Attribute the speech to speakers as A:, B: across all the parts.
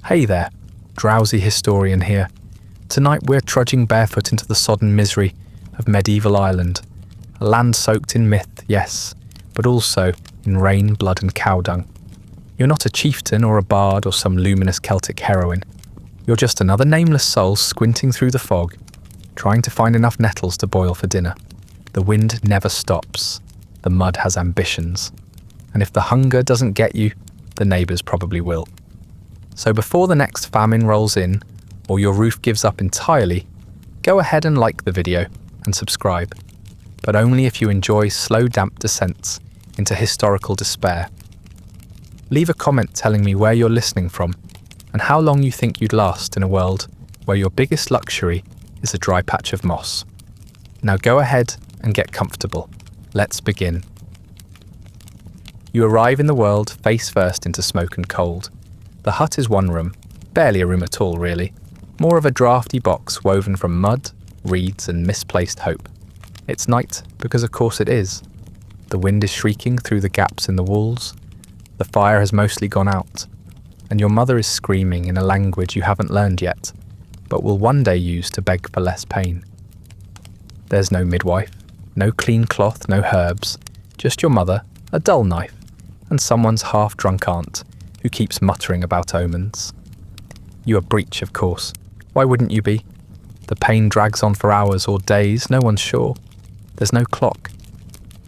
A: Hey there, Drowsy Historian here. Tonight we're trudging barefoot into the sodden misery of medieval Ireland. A land soaked in myth, yes, but also in rain, blood and cow dung. You're not a chieftain or a bard or some luminous Celtic heroine. You're just another nameless soul squinting through the fog, trying to find enough nettles to boil for dinner. The wind never stops. The mud has ambitions. And if the hunger doesn't get you, the neighbours probably will. So before the next famine rolls in, or your roof gives up entirely, go ahead and like the video and subscribe. But only if you enjoy slow, damp descents into historical despair. Leave a comment telling me where you're listening from and how long you think you'd last in a world where your biggest luxury is a dry patch of moss. Now go ahead and get comfortable. Let's begin. You arrive in the world face first into smoke and cold. The hut is one room, barely a room at all really, more of a drafty box woven from mud, reeds and misplaced hope. It's night because of course it is. The wind is shrieking through the gaps in the walls. The fire has mostly gone out, and your mother is screaming in a language you haven't learned yet, but will one day use to beg for less pain. There's no midwife, no clean cloth, no herbs, just your mother, a dull knife, and someone's half-drunk aunt who keeps muttering about omens. You are breech, of course. Why wouldn't you be? The pain drags on for hours or days, no one's sure. There's no clock.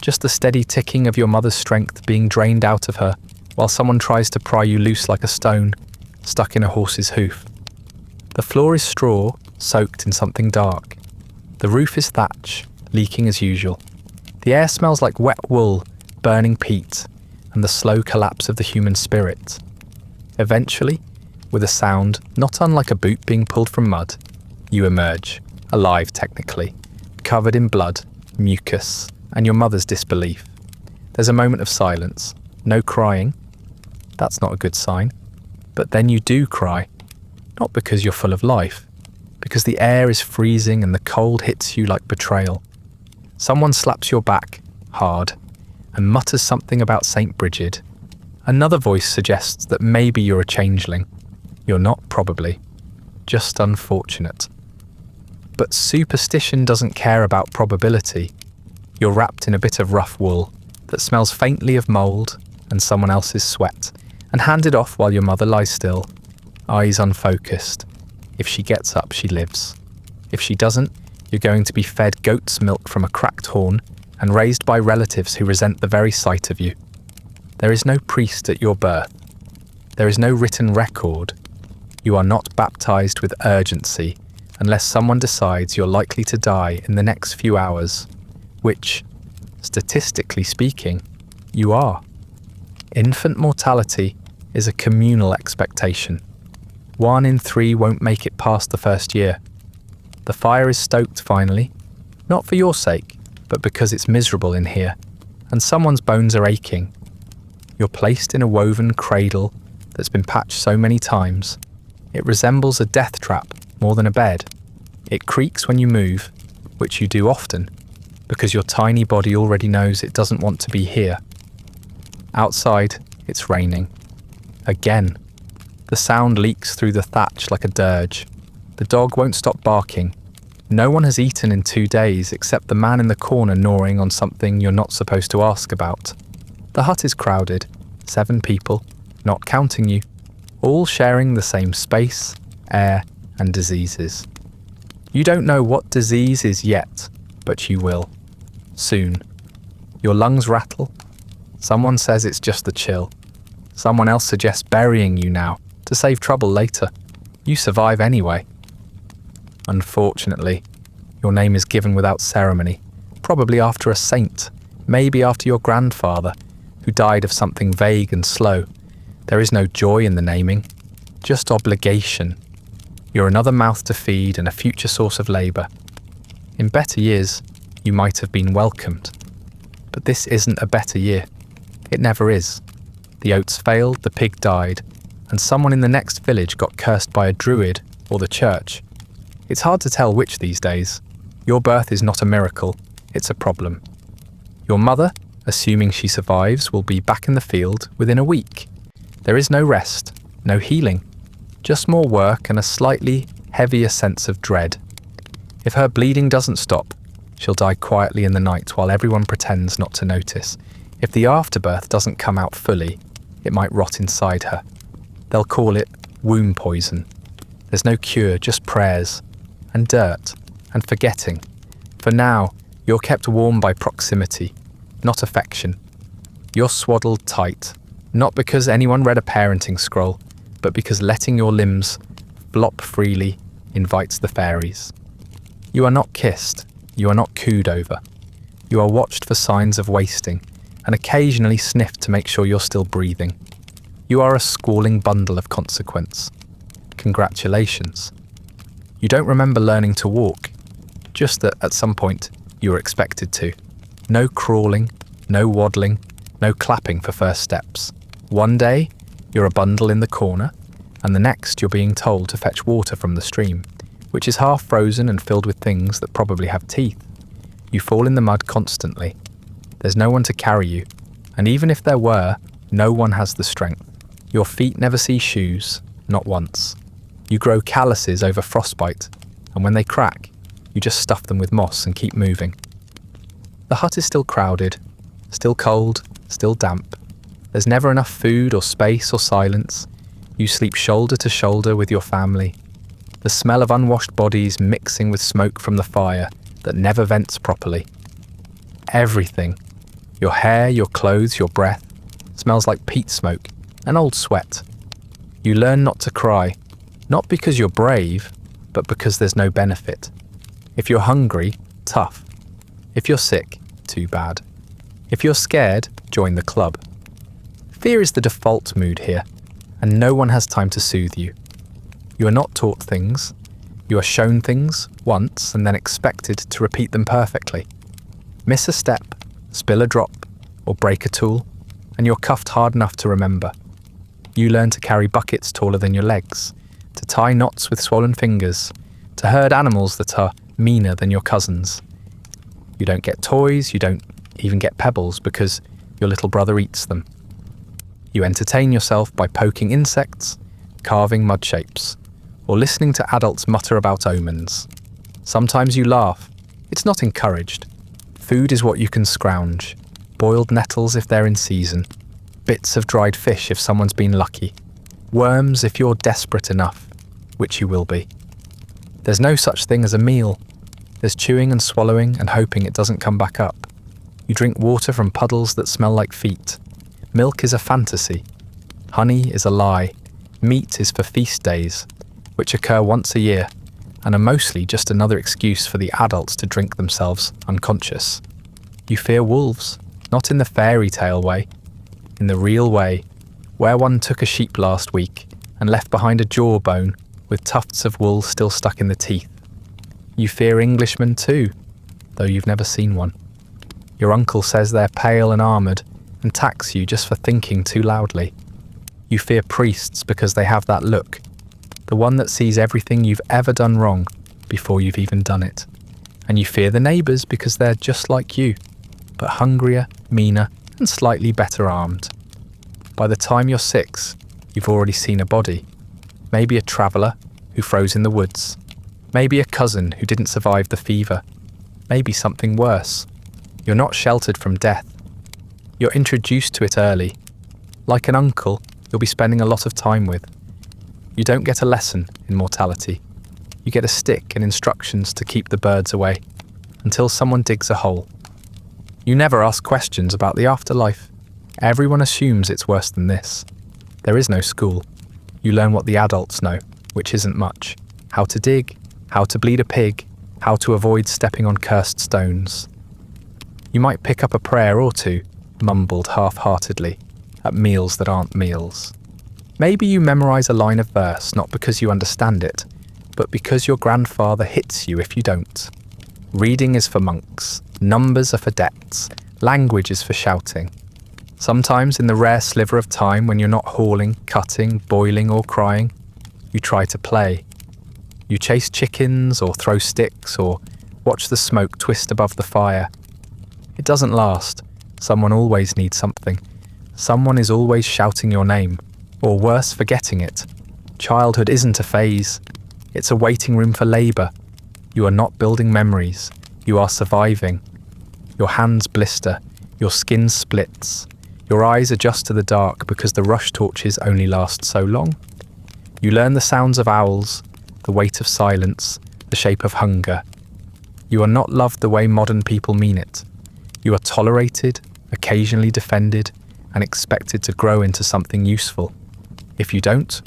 A: Just the steady ticking of your mother's strength being drained out of her while someone tries to pry you loose like a stone, stuck in a horse's hoof. The floor is straw, soaked in something dark. The roof is thatch, leaking as usual. The air smells like wet wool, burning peat, and the slow collapse of the human spirit. Eventually, with a sound not unlike a boot being pulled from mud, you emerge, alive technically, covered in blood, mucus, and your mother's disbelief. There's a moment of silence, no crying. That's not a good sign. But then you do cry, not because you're full of life, because the air is freezing and the cold hits you like betrayal. Someone slaps your back, hard, and mutters something about St. Bridget. Another voice suggests that maybe you're a changeling. You're not, probably. Just unfortunate. But superstition doesn't care about probability. You're wrapped in a bit of rough wool that smells faintly of mould and someone else's sweat, and handed off while your mother lies still, eyes unfocused. If she gets up, she lives. If she doesn't, you're going to be fed goat's milk from a cracked horn and raised by relatives who resent the very sight of you. There is no priest at your birth. There is no written record. You are not baptized with urgency unless someone decides you're likely to die in the next few hours, which, statistically speaking, you are. Infant mortality is a communal expectation. 1 in 3 won't make it past the first year. The fire is stoked finally, not for your sake, but because it's miserable in here, and someone's bones are aching. You're placed in a woven cradle that's been patched so many times. It resembles a death trap more than a bed. It creaks when you move, which you do often, because your tiny body already knows it doesn't want to be here. Outside, it's raining. Again. The sound leaks through the thatch like a dirge. The dog won't stop barking. No one has eaten in 2 days except the man in the corner gnawing on something you're not supposed to ask about. The hut is crowded, 7 people, not counting you, all sharing the same space, air, and diseases. You don't know what disease is yet, but you will. Soon. Your lungs rattle. Someone says it's just the chill. Someone else suggests burying you now, to save trouble later. You survive anyway. Unfortunately, your name is given without ceremony, probably after a saint, maybe after your grandfather, who died of something vague and slow. There is no joy in the naming, just obligation. You're another mouth to feed and a future source of labour. In better years, you might have been welcomed. But this isn't a better year. It never is. The oats failed, the pig died, and someone in the next village got cursed by a druid or the church. It's hard to tell which these days. Your birth is not a miracle, it's a problem. Your mother, assuming she survives, will be back in the field within a week. There is no rest, no healing. Just more work and a slightly heavier sense of dread. If her bleeding doesn't stop, she'll die quietly in the night while everyone pretends not to notice. If the afterbirth doesn't come out fully, it might rot inside her. They'll call it womb poison. There's no cure, just prayers, and dirt, and forgetting. For now, you're kept warm by proximity, not affection. You're swaddled tight, not because anyone read a parenting scroll, but because letting your limbs flop freely invites the fairies. You are not kissed, you are not cooed over. You are watched for signs of wasting, and occasionally sniffed to make sure you're still breathing. You are a squalling bundle of consequence. Congratulations. You don't remember learning to walk, just that at some point you were expected to. No crawling, no waddling, no clapping for first steps. One day, you're a bundle in the corner, and the next you're being told to fetch water from the stream, which is half frozen and filled with things that probably have teeth. You fall in the mud constantly. There's no one to carry you, and even if there were, no one has the strength. Your feet never see shoes, not once. You grow calluses over frostbite, and when they crack, you just stuff them with moss and keep moving. The hut is still crowded, still cold, still damp. There's never enough food or space or silence. You sleep shoulder to shoulder with your family. The smell of unwashed bodies mixing with smoke from the fire that never vents properly. Everything, your hair, your clothes, your breath, smells like peat smoke and old sweat. You learn not to cry, not because you're brave, but because there's no benefit. If you're hungry, tough. If you're sick, too bad. If you're scared, join the club. Fear is the default mood here, and no one has time to soothe you. You are not taught things. You are shown things once and then expected to repeat them perfectly. Miss a step, spill a drop, or break a tool, and you're cuffed hard enough to remember. You learn to carry buckets taller than your legs, to tie knots with swollen fingers, to herd animals that are meaner than your cousins. You don't get toys, you don't even get pebbles because your little brother eats them. You entertain yourself by poking insects, carving mud shapes, or listening to adults mutter about omens. Sometimes you laugh. It's not encouraged. Food is what you can scrounge. Boiled nettles if they're in season. Bits of dried fish if someone's been lucky. Worms if you're desperate enough, which you will be. There's no such thing as a meal. There's chewing and swallowing and hoping it doesn't come back up. You drink water from puddles that smell like feet. Milk is a fantasy. Honey is a lie. Meat is for feast days, which occur once a year, and are mostly just another excuse for the adults to drink themselves unconscious. You fear wolves, not in the fairy tale way, in the real way, where one took a sheep last week and left behind a jawbone with tufts of wool still stuck in the teeth. You fear Englishmen too, though you've never seen one. Your uncle says they're pale and armoured and tax you just for thinking too loudly. You fear priests because they have that look, the one that sees everything you've ever done wrong before you've even done it. And you fear the neighbours because they're just like you, but hungrier, meaner, and slightly better armed. By the time you're 6, you've already seen a body. Maybe a traveller who froze in the woods. Maybe a cousin who didn't survive the fever. Maybe something worse. You're not sheltered from death. You're introduced to it early. Like an uncle you'll be spending a lot of time with. You don't get a lesson in mortality. You get a stick and instructions to keep the birds away, until someone digs a hole. You never ask questions about the afterlife. Everyone assumes it's worse than this. There is no school. You learn what the adults know, which isn't much. How to dig, how to bleed a pig, how to avoid stepping on cursed stones. You might pick up a prayer or two, mumbled half-heartedly, at meals that aren't meals. Maybe you memorize a line of verse not because you understand it, but because your grandfather hits you if you don't. Reading is for monks, numbers are for debts, language is for shouting. Sometimes in the rare sliver of time when you're not hauling, cutting, boiling or crying, you try to play. You chase chickens or throw sticks or watch the smoke twist above the fire. It doesn't last. Someone always needs something. Someone is always shouting your name, or worse, forgetting it. Childhood isn't a phase. It's a waiting room for labour. You are not building memories. You are surviving. Your hands blister. Your skin splits. Your eyes adjust to the dark because the rush torches only last so long. You learn the sounds of owls, the weight of silence, the shape of hunger. You are not loved the way modern people mean it. You are tolerated, occasionally defended, and expected to grow into something useful. If you don't,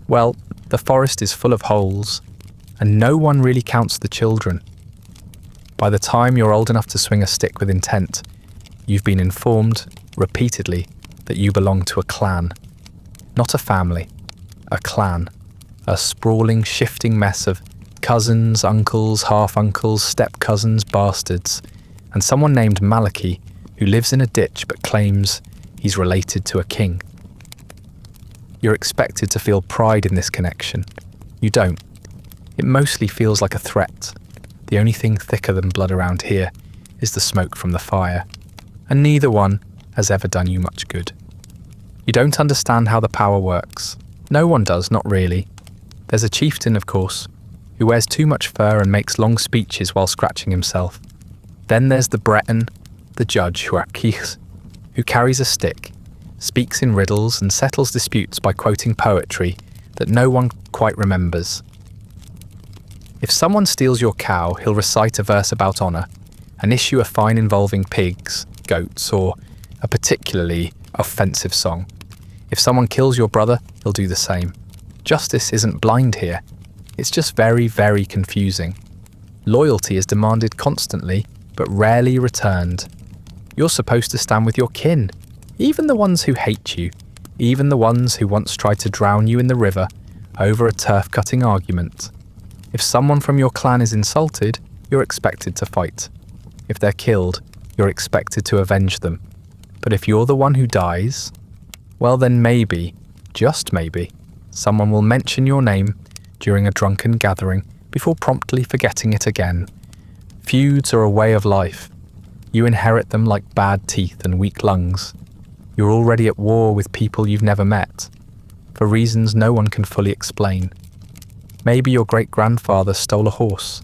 A: well, the forest is full of holes, and no one really counts the children. By the time you're old enough to swing a stick with intent, you've been informed, repeatedly, that you belong to a clan. Not a family, a clan. A sprawling, shifting mess of cousins, uncles, half-uncles, step-cousins, bastards, and someone named Malachi who lives in a ditch but claims he's related to a king. You're expected to feel pride in this connection. You don't. It mostly feels like a threat. The only thing thicker than blood around here is the smoke from the fire, and neither one has ever done you much good. You don't understand how the power works. No one does, not really. There's a chieftain, of course, who wears too much fur and makes long speeches while scratching himself. Then there's the Breton, the judge, who carries a stick, speaks in riddles and settles disputes by quoting poetry that no one quite remembers. If someone steals your cow, he'll recite a verse about honour and issue a fine involving pigs, goats, or a particularly offensive song. If someone kills your brother, he'll do the same. Justice isn't blind here. It's just very, very confusing. Loyalty is demanded constantly, but rarely returned. You're supposed to stand with your kin, even the ones who hate you, even the ones who once tried to drown you in the river over a turf-cutting argument. If someone from your clan is insulted, you're expected to fight. If they're killed, you're expected to avenge them. But if you're the one who dies, well then maybe, just maybe, someone will mention your name during a drunken gathering before promptly forgetting it again. Feuds are a way of life. You inherit them like bad teeth and weak lungs. You're already at war with people you've never met, for reasons no one can fully explain. Maybe your great-grandfather stole a horse.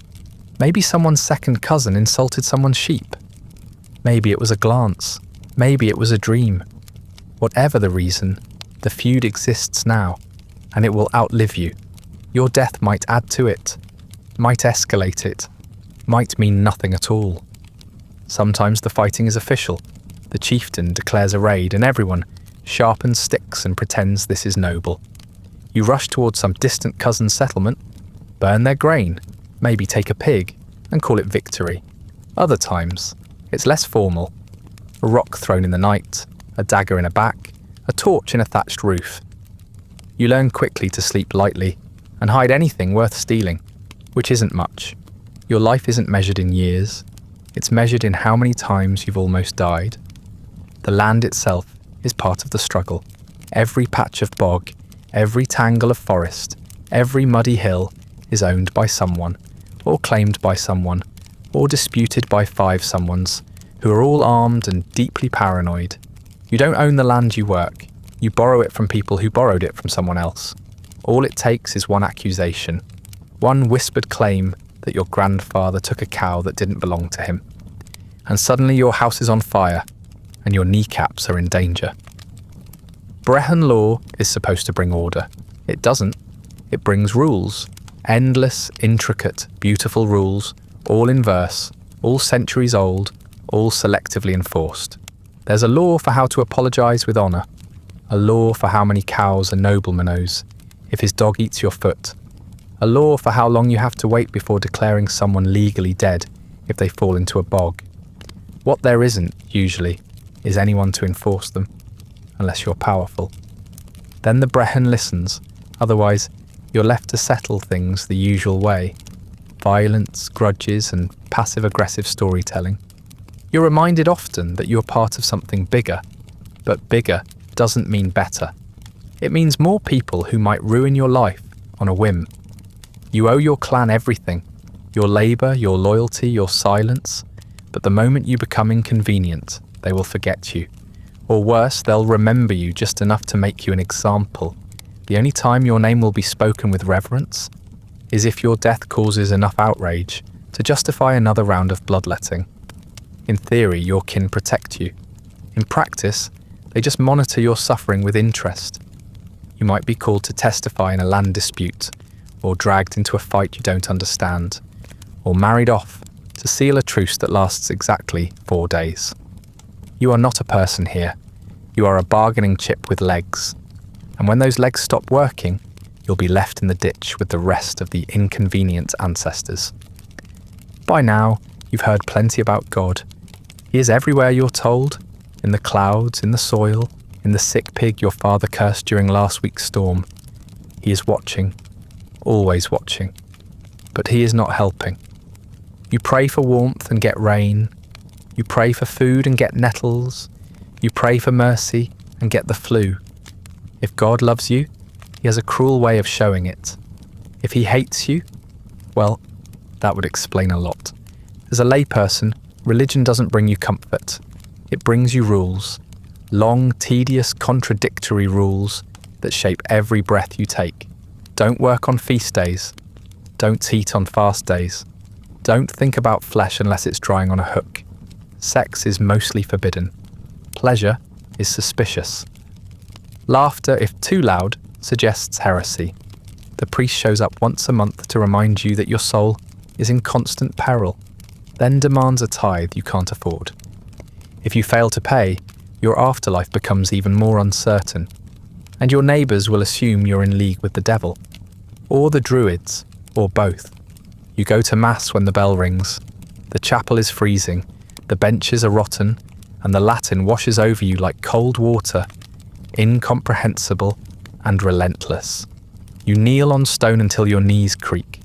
A: Maybe someone's second cousin insulted someone's sheep. Maybe it was a glance. Maybe it was a dream. Whatever the reason, the feud exists now, and it will outlive you. Your death might add to it, might escalate it, might mean nothing at all. Sometimes the fighting is official. The chieftain declares a raid and everyone sharpens sticks and pretends this is noble. You rush towards some distant cousin's settlement, burn their grain, maybe take a pig, and call it victory. Other times, it's less formal. A rock thrown in the night, a dagger in a back, a torch in a thatched roof. You learn quickly to sleep lightly and hide anything worth stealing, which isn't much. Your life isn't measured in years. It's measured in how many times you've almost died. The land itself is part of the struggle. Every patch of bog, every tangle of forest, every muddy hill is owned by someone, or claimed by someone, or disputed by 5 someones, who are all armed and deeply paranoid. You don't own the land you work. You borrow it from people who borrowed it from someone else. All it takes is one accusation, one whispered claim that your grandfather took a cow that didn't belong to him. And suddenly your house is on fire, and your kneecaps are in danger. Breton law is supposed to bring order. It doesn't. It brings rules. Endless, intricate, beautiful rules, all in verse, all centuries old, all selectively enforced. There's a law for how to apologise with honour, a law for how many cows a nobleman owes if his dog eats your foot, a law for how long you have to wait before declaring someone legally dead if they fall into a bog. What there isn't, usually, is anyone to enforce them, unless you're powerful. Then the Breton listens, otherwise you're left to settle things the usual way. Violence, grudges, and passive-aggressive storytelling. You're reminded often that you're part of something bigger, but bigger doesn't mean better. It means more people who might ruin your life on a whim. You owe your clan everything, your labour, your loyalty, your silence, but the moment you become inconvenient, they will forget you. Or worse, they'll remember you just enough to make you an example, The only time your name will be spoken with reverence is if your death causes enough outrage to justify another round of bloodletting. In theory, your kin protect you. In practice, they just monitor your suffering with interest. You might be called to testify in a land dispute, or dragged into a fight you don't understand, or married off to seal a truce that lasts exactly 4 days. You are not a person here. You are a bargaining chip with legs. And when those legs stop working, you'll be left in the ditch with the rest of the inconvenient ancestors. By now, you've heard plenty about God. He is everywhere, you're told, in the clouds, in the soil, in the sick pig your father cursed during last week's storm. He is watching, always watching, but he is not helping. You pray for warmth and get rain. You pray for food and get nettles. You pray for mercy and get the flu. If God loves you, he has a cruel way of showing it. If he hates you, well, that would explain a lot. As a layperson, religion doesn't bring you comfort. It brings you rules. Long, tedious, contradictory rules that shape every breath you take. Don't work on feast days. Don't eat on fast days. Don't think about flesh unless it's drying on a hook. Sex is mostly forbidden. Pleasure is suspicious. Laughter, if too loud, suggests heresy. The priest shows up once a month to remind you that your soul is in constant peril, then demands a tithe you can't afford. If you fail to pay, your afterlife becomes even more uncertain, and your neighbours will assume you're in league with the devil, or the druids, or both. You go to mass when the bell rings. The chapel is freezing, the benches are rotten, and the Latin washes over you like cold water, incomprehensible and relentless. You kneel on stone until your knees creak,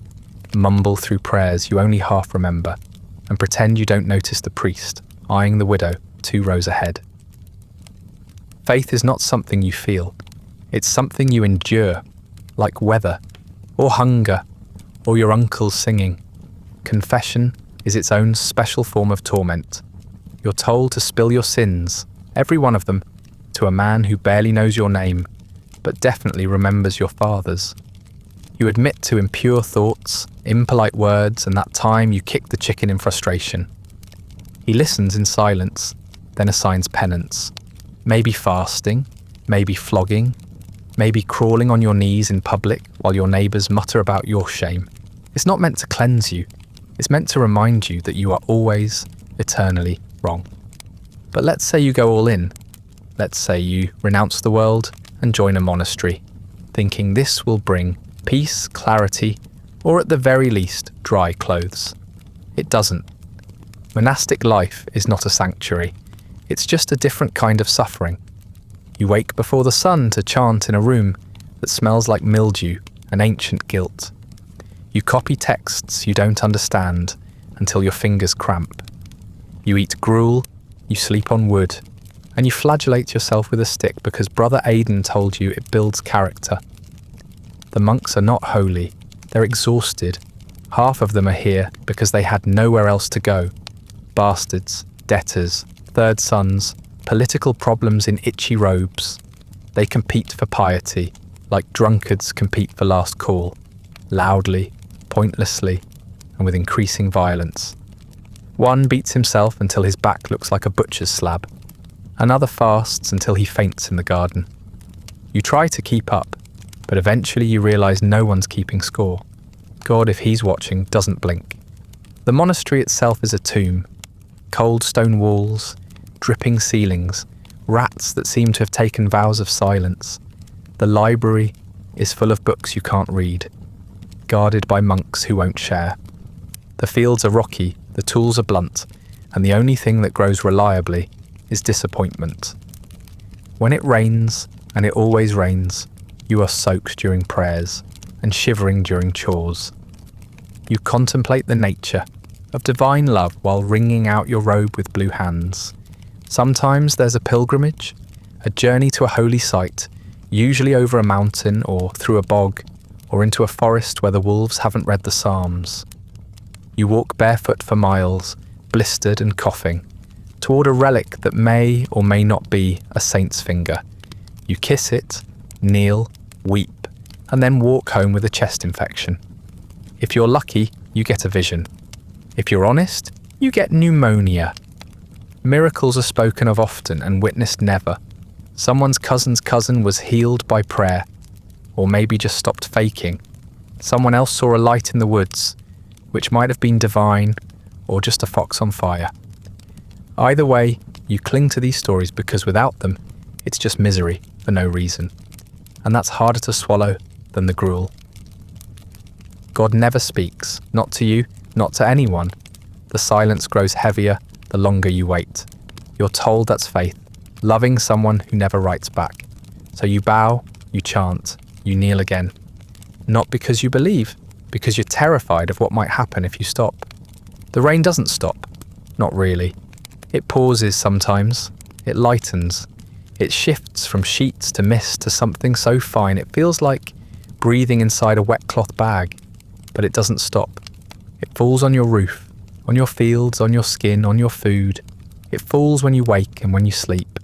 A: mumble through prayers you only half remember, and pretend you don't notice the priest eyeing the widow 2 rows ahead. Faith is not something you feel. It's something you endure, like weather, or hunger, or your uncle singing. Confession is its own special form of torment. You're told to spill your sins, every one of them, to a man who barely knows your name, but definitely remembers your father's. You admit to impure thoughts, impolite words, and that time you kicked the chicken in frustration. He listens in silence, then assigns penance. Maybe fasting, maybe flogging, maybe crawling on your knees in public while your neighbours mutter about your shame. It's not meant to cleanse you. It's meant to remind you that you are always, eternally wrong. But let's say you go all in. Let's say you renounce the world and join a monastery, thinking this will bring peace, clarity, or at the very least, dry clothes. It doesn't. Monastic life is not a sanctuary. It's just a different kind of suffering. You wake before the sun to chant in a room that smells like mildew and ancient guilt. You copy texts you don't understand until your fingers cramp. You eat gruel, you sleep on wood, and you flagellate yourself with a stick because Brother Aidan told you it builds character. The monks are not holy, they're exhausted. Half of them are here because they had nowhere else to go. Bastards, debtors, third sons, political problems in itchy robes. They compete for piety, like drunkards compete for last call, loudly, pointlessly, and with increasing violence. One beats himself until his back looks like a butcher's slab. Another fasts until he faints in the garden. You try to keep up, but eventually you realise no one's keeping score. God, if he's watching, doesn't blink. The monastery itself is a tomb. Cold stone walls, dripping ceilings, rats that seem to have taken vows of silence. The library is full of books you can't read, guarded by monks who won't share. The fields are rocky, the tools are blunt, and the only thing that grows reliably is disappointment. When it rains, and it always rains, you are soaked during prayers and shivering during chores. You contemplate the nature of divine love while wringing out your robe with blue hands. Sometimes there's a pilgrimage, a journey to a holy site, usually over a mountain or through a bog or into a forest where the wolves haven't read the Psalms. You walk barefoot for miles, blistered and coughing, toward a relic that may or may not be a saint's finger. You kiss it, kneel, weep, and then walk home with a chest infection. If you're lucky, you get a vision. If you're honest, you get pneumonia. Miracles are spoken of often and witnessed never. Someone's cousin's cousin was healed by prayer, or maybe just stopped faking. Someone else saw a light in the woods, which might have been divine or just a fox on fire. Either way, you cling to these stories because without them, it's just misery for no reason. And that's harder to swallow than the gruel. God never speaks, not to you, not to anyone. The silence grows heavier the longer you wait. You're told that's faith, loving someone who never writes back. So you bow, you chant, you kneel again. Not because you believe, because you're terrified of what might happen if you stop. The rain doesn't stop. Not really. It pauses sometimes. It lightens. It shifts from sheets to mist to something so fine it feels like breathing inside a wet cloth bag. But it doesn't stop. It falls on your roof, on your fields, on your skin, on your food. It falls when you wake and when you sleep,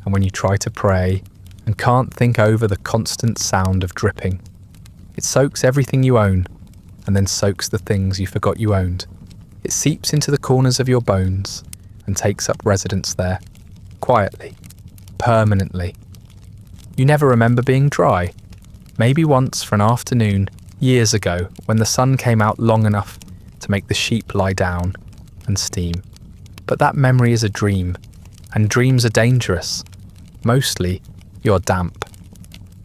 A: and when you try to pray and can't think over the constant sound of dripping. It soaks everything you own, and then soaks the things you forgot you owned. It seeps into the corners of your bones and takes up residence there, quietly, permanently. You never remember being dry. Maybe once for an afternoon, years ago, when the sun came out long enough to make the sheep lie down and steam. But that memory is a dream, and dreams are dangerous. Mostly, you're damp.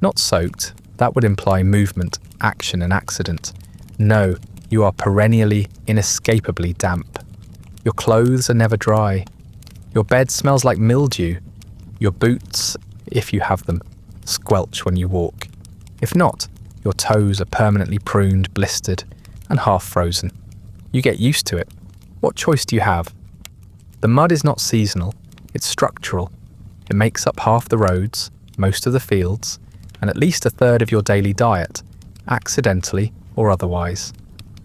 A: Not soaked, that would imply movement, action and accident. No, you are perennially, inescapably damp. Your clothes are never dry. Your bed smells like mildew. Your boots, if you have them, squelch when you walk. If not, your toes are permanently pruned, blistered, and half frozen. You get used to it. What choice do you have? The mud is not seasonal, it's structural. It makes up half the roads, most of the fields, and at least a third of your daily diet, accidentally or otherwise.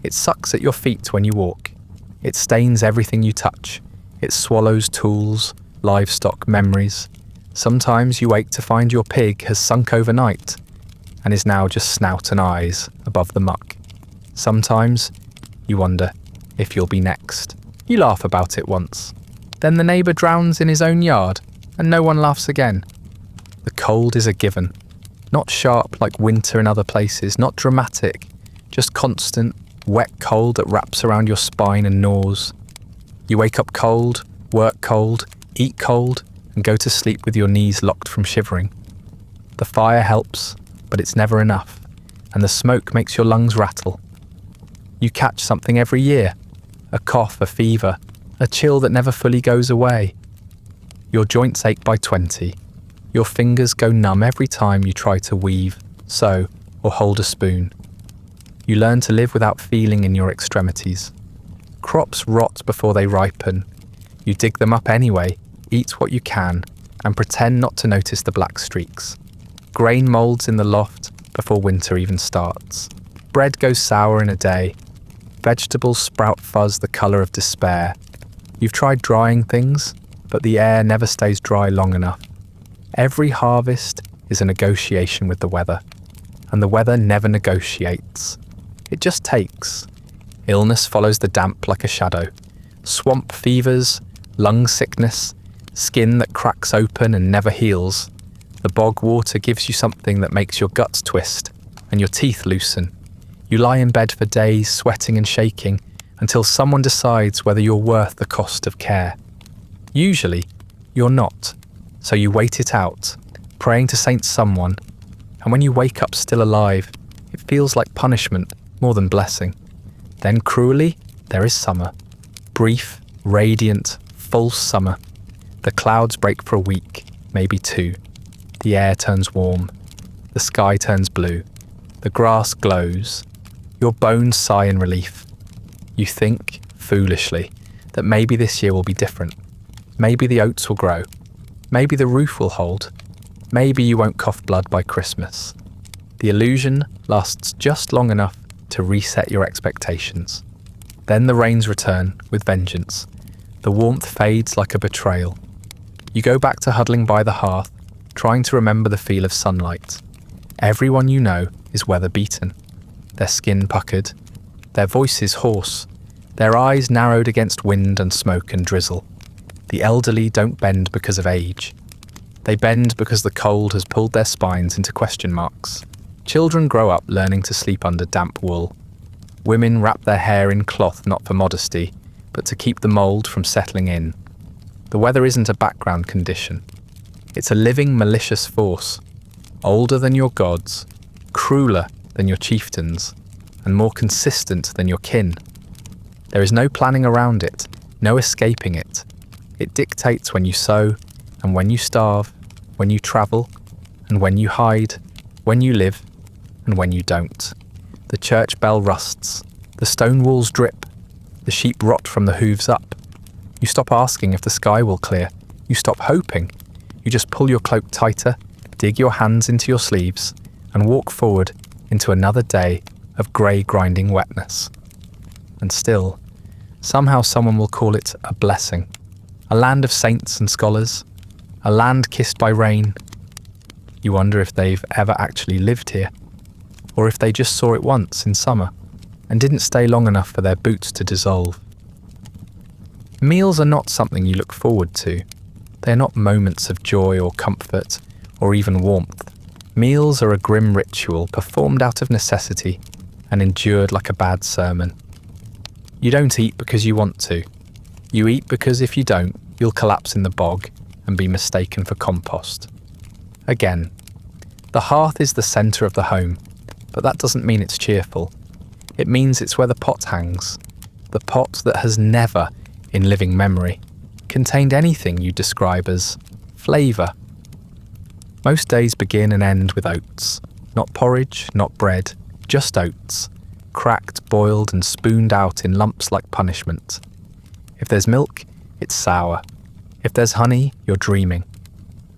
A: It sucks at your feet when you walk. It stains everything you touch. It swallows tools, livestock, memories. Sometimes you wake to find your pig has sunk overnight and is now just snout and eyes above the muck. Sometimes you wonder if you'll be next. You laugh about it once. Then the neighbour drowns in his own yard and no one laughs again. The cold is a given. Not sharp like winter in other places, not dramatic, just constant, wet cold that wraps around your spine and gnaws. You wake up cold, work cold, eat cold, and go to sleep with your knees locked from shivering. The fire helps, but it's never enough, and the smoke makes your lungs rattle. You catch something every year, a cough, a fever, a chill that never fully goes away. Your joints ache by 20. Your fingers go numb every time you try to weave, sew, or hold a spoon. You learn to live without feeling in your extremities. Crops rot before they ripen. You dig them up anyway, eat what you can, and pretend not to notice the black streaks. Grain moulds in the loft before winter even starts. Bread goes sour in a day. Vegetables sprout fuzz the colour of despair. You've tried drying things, but the air never stays dry long enough. Every harvest is a negotiation with the weather, and the weather never negotiates. It just takes. Illness follows the damp like a shadow. Swamp fevers, lung sickness, skin that cracks open and never heals. The bog water gives you something that makes your guts twist and your teeth loosen. You lie in bed for days, sweating and shaking, until someone decides whether you're worth the cost of care. Usually, you're not. So you wait it out, praying to Saint someone, and when you wake up still alive, it feels like punishment more than blessing. Then cruelly, there is summer. Brief, radiant, false summer. The clouds break for a week, maybe 2. The air turns warm. The sky turns blue. The grass glows. Your bones sigh in relief. You think, foolishly, that maybe this year will be different. Maybe the oats will grow. Maybe the roof will hold. Maybe you won't cough blood by Christmas. The illusion lasts just long enough to reset your expectations. Then the rains return with vengeance. The warmth fades like a betrayal. You go back to huddling by the hearth, trying to remember the feel of sunlight. Everyone you know is weather-beaten, their skin puckered, their voices hoarse, their eyes narrowed against wind and smoke and drizzle. The elderly don't bend because of age. They bend because the cold has pulled their spines into question marks. Children grow up learning to sleep under damp wool. Women wrap their hair in cloth not for modesty, but to keep the mould from settling in. The weather isn't a background condition. It's a living, malicious force, older than your gods, crueler than your chieftains, and more consistent than your kin. There is no planning around it, no escaping it. It dictates when you sow, and when you starve, when you travel, and when you hide, when you live, and when you don't. The church bell rusts, the stone walls drip, the sheep rot from the hooves up. You stop asking if the sky will clear. You stop hoping. You just pull your cloak tighter, dig your hands into your sleeves, and walk forward into another day of grey grinding wetness. And still, somehow someone will call it a blessing. A land of saints and scholars, a land kissed by rain. You wonder if they've ever actually lived here, or if they just saw it once in summer and didn't stay long enough for their boots to dissolve. Meals are not something you look forward to. They are not moments of joy or comfort or even warmth. Meals are a grim ritual performed out of necessity and endured like a bad sermon. You don't eat because you want to. You eat because if you don't, you'll collapse in the bog and be mistaken for compost. Again, the hearth is the centre of the home, but that doesn't mean it's cheerful. It means it's where the pot hangs, the pot that has never, in living memory, contained anything you describe as flavour. Most days begin and end with oats. Not porridge, not bread, just oats, cracked, boiled and spooned out in lumps like punishment. If there's milk, it's sour. If there's honey, you're dreaming.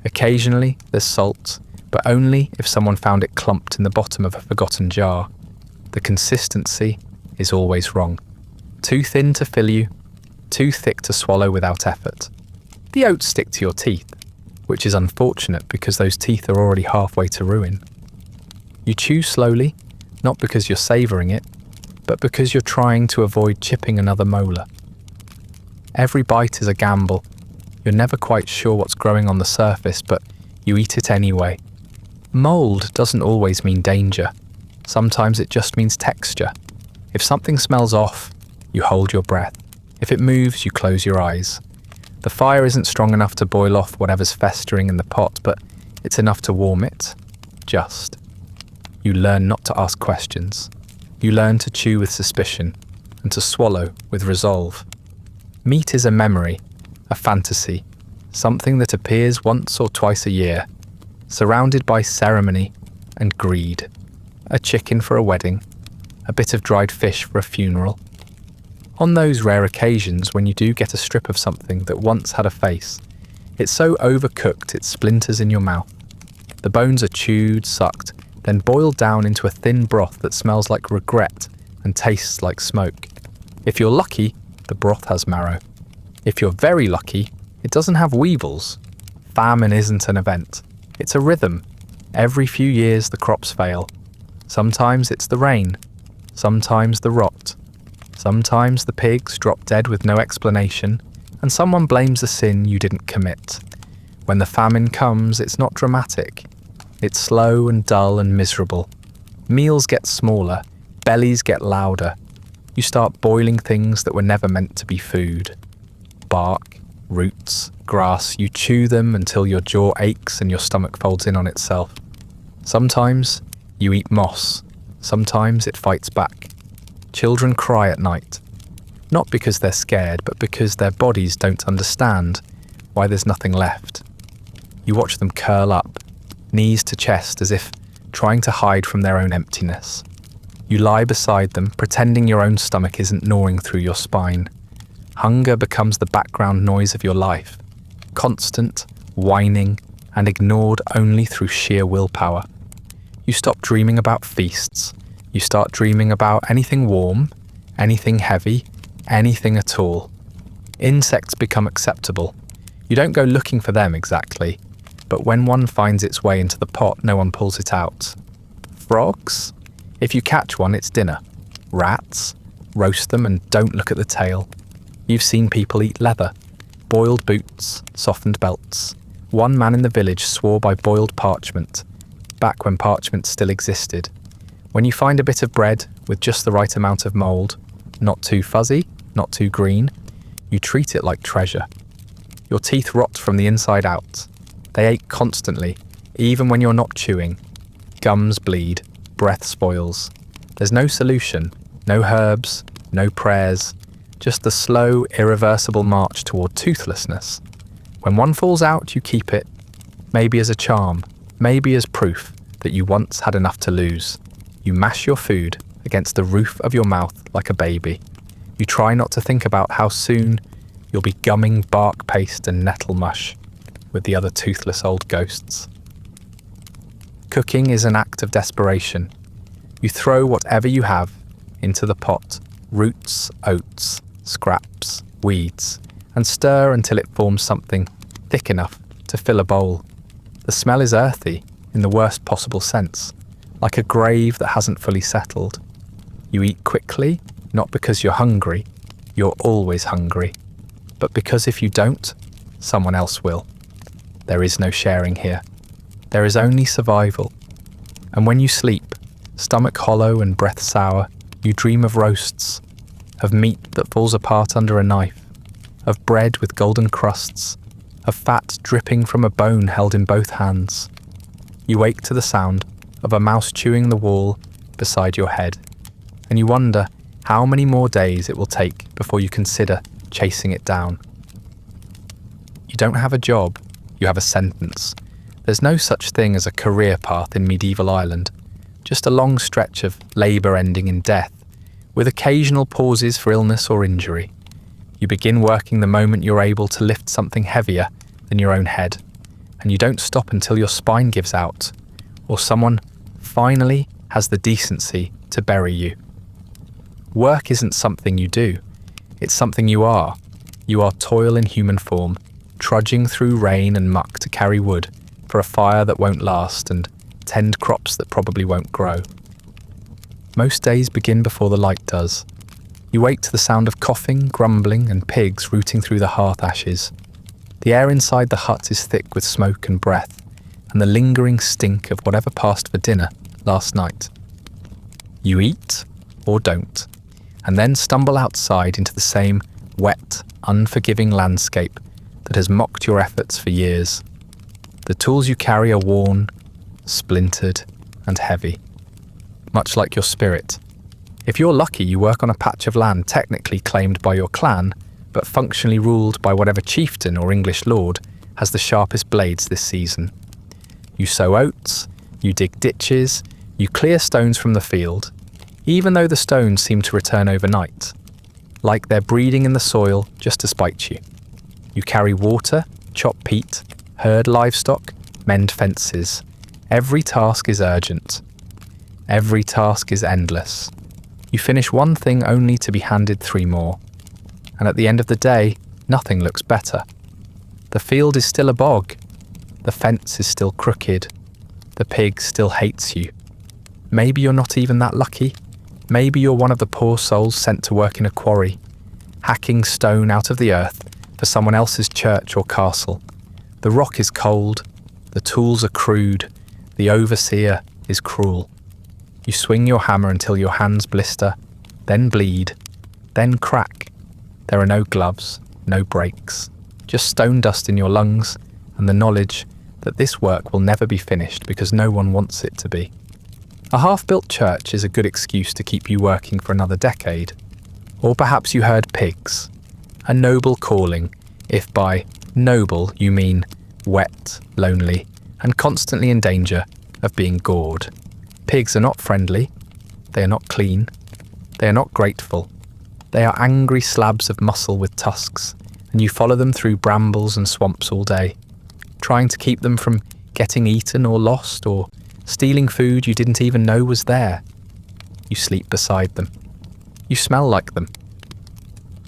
A: Occasionally, there's salt, but only if someone found it clumped in the bottom of a forgotten jar. The consistency is always wrong. Too thin to fill you, too thick to swallow without effort. The oats stick to your teeth, which is unfortunate because those teeth are already halfway to ruin. You chew slowly, not because you're savouring it, but because you're trying to avoid chipping another molar. Every bite is a gamble. You're never quite sure what's growing on the surface, but you eat it anyway. Mould doesn't always mean danger. Sometimes it just means texture. If something smells off, you hold your breath. If it moves, you close your eyes. The fire isn't strong enough to boil off whatever's festering in the pot, but it's enough to warm it. Just. You learn not to ask questions. You learn to chew with suspicion and to swallow with resolve. Meat is a memory, a fantasy, something that appears once or twice a year, surrounded by ceremony and greed. A chicken for a wedding, a bit of dried fish for a funeral. On those rare occasions when you do get a strip of something that once had a face, it's so overcooked it splinters in your mouth. The bones are chewed, sucked, then boiled down into a thin broth that smells like regret and tastes like smoke. If you're lucky, the broth has marrow. If you're very lucky, it doesn't have weevils. Famine isn't an event. It's a rhythm. Every few years the crops fail. Sometimes it's the rain. Sometimes the rot. Sometimes the pigs drop dead with no explanation, and someone blames a sin you didn't commit. When the famine comes, it's not dramatic. It's slow and dull and miserable. Meals get smaller, bellies get louder. You start boiling things that were never meant to be food. Bark, roots, grass, you chew them until your jaw aches and your stomach folds in on itself. Sometimes you eat moss. Sometimes it fights back. Children cry at night. Not because they're scared, but because their bodies don't understand why there's nothing left. You watch them curl up, knees to chest as if trying to hide from their own emptiness. You lie beside them, pretending your own stomach isn't gnawing through your spine. Hunger becomes the background noise of your life, constant, whining, and ignored only through sheer willpower. You stop dreaming about feasts. You start dreaming about anything warm, anything heavy, anything at all. Insects become acceptable. You don't go looking for them exactly, but when one finds its way into the pot, no one pulls it out. Frogs? If you catch one, it's dinner. Rats? Roast them and don't look at the tail. You've seen people eat leather. Boiled boots, softened belts. One man in the village swore by boiled parchment, back when parchment still existed. When you find a bit of bread with just the right amount of mould, not too fuzzy, not too green, you treat it like treasure. Your teeth rot from the inside out. They ache constantly, even when you're not chewing. Gums bleed, breath spoils. There's no solution, no herbs, no prayers, just the slow, irreversible march toward toothlessness. When one falls out, you keep it, maybe as a charm, maybe as proof that you once had enough to lose. You mash your food against the roof of your mouth like a baby. You try not to think about how soon you'll be gumming bark paste and nettle mush with the other toothless old ghosts. Cooking is an act of desperation. You throw whatever you have into the pot, roots, oats, scraps, weeds, and stir until it forms something thick enough to fill a bowl. The smell is earthy in the worst possible sense, like a grave that hasn't fully settled. You eat quickly, not because you're hungry, you're always hungry, but because if you don't, someone else will. There is no sharing here. There is only survival. And when you sleep, stomach hollow and breath sour, you dream of roasts, of meat that falls apart under a knife, of bread with golden crusts, of fat dripping from a bone held in both hands. You wake to the sound of a mouse chewing the wall beside your head, and you wonder how many more days it will take before you consider chasing it down. You don't have a job, you have a sentence. There's no such thing as a career path in medieval Ireland, just a long stretch of labour ending in death, with occasional pauses for illness or injury. You begin working the moment you're able to lift something heavier than your own head, and you don't stop until your spine gives out, or someone finally has the decency to bury you. Work isn't something you do, it's something you are. You are toil in human form, trudging through rain and muck to carry wood for a fire that won't last and tend crops that probably won't grow. Most days begin before the light does. You wake to the sound of coughing, grumbling, and pigs rooting through the hearth ashes. The air inside the hut is thick with smoke and breath, and the lingering stink of whatever passed for dinner last night. You eat, or don't, and then stumble outside into the same wet, unforgiving landscape that has mocked your efforts for years. The tools you carry are worn, splintered, and heavy, much like your spirit. If you're lucky, you work on a patch of land technically claimed by your clan, but functionally ruled by whatever chieftain or English lord has the sharpest blades this season. You sow oats, you dig ditches, you clear stones from the field, even though the stones seem to return overnight, like they're breeding in the soil just to spite you. You carry water, chop peat, herd livestock, mend fences. Every task is urgent. Every task is endless. You finish one thing only to be handed 3 more. And at the end of the day, nothing looks better. The field is still a bog. The fence is still crooked. The pig still hates you. Maybe you're not even that lucky. Maybe you're one of the poor souls sent to work in a quarry, hacking stone out of the earth for someone else's church or castle. The rock is cold, the tools are crude, the overseer is cruel. You swing your hammer until your hands blister, then bleed, then crack. There are no gloves, no brakes, just stone dust in your lungs and the knowledge that this work will never be finished because no one wants it to be. A half-built church is a good excuse to keep you working for another decade. Or perhaps you herd pigs. A noble calling, if by noble you mean wet, lonely, and constantly in danger of being gored. Pigs are not friendly, they are not clean, they are not grateful. They are angry slabs of muscle with tusks, and you follow them through brambles and swamps all day, trying to keep them from getting eaten or lost or stealing food you didn't even know was there. You sleep beside them. You smell like them.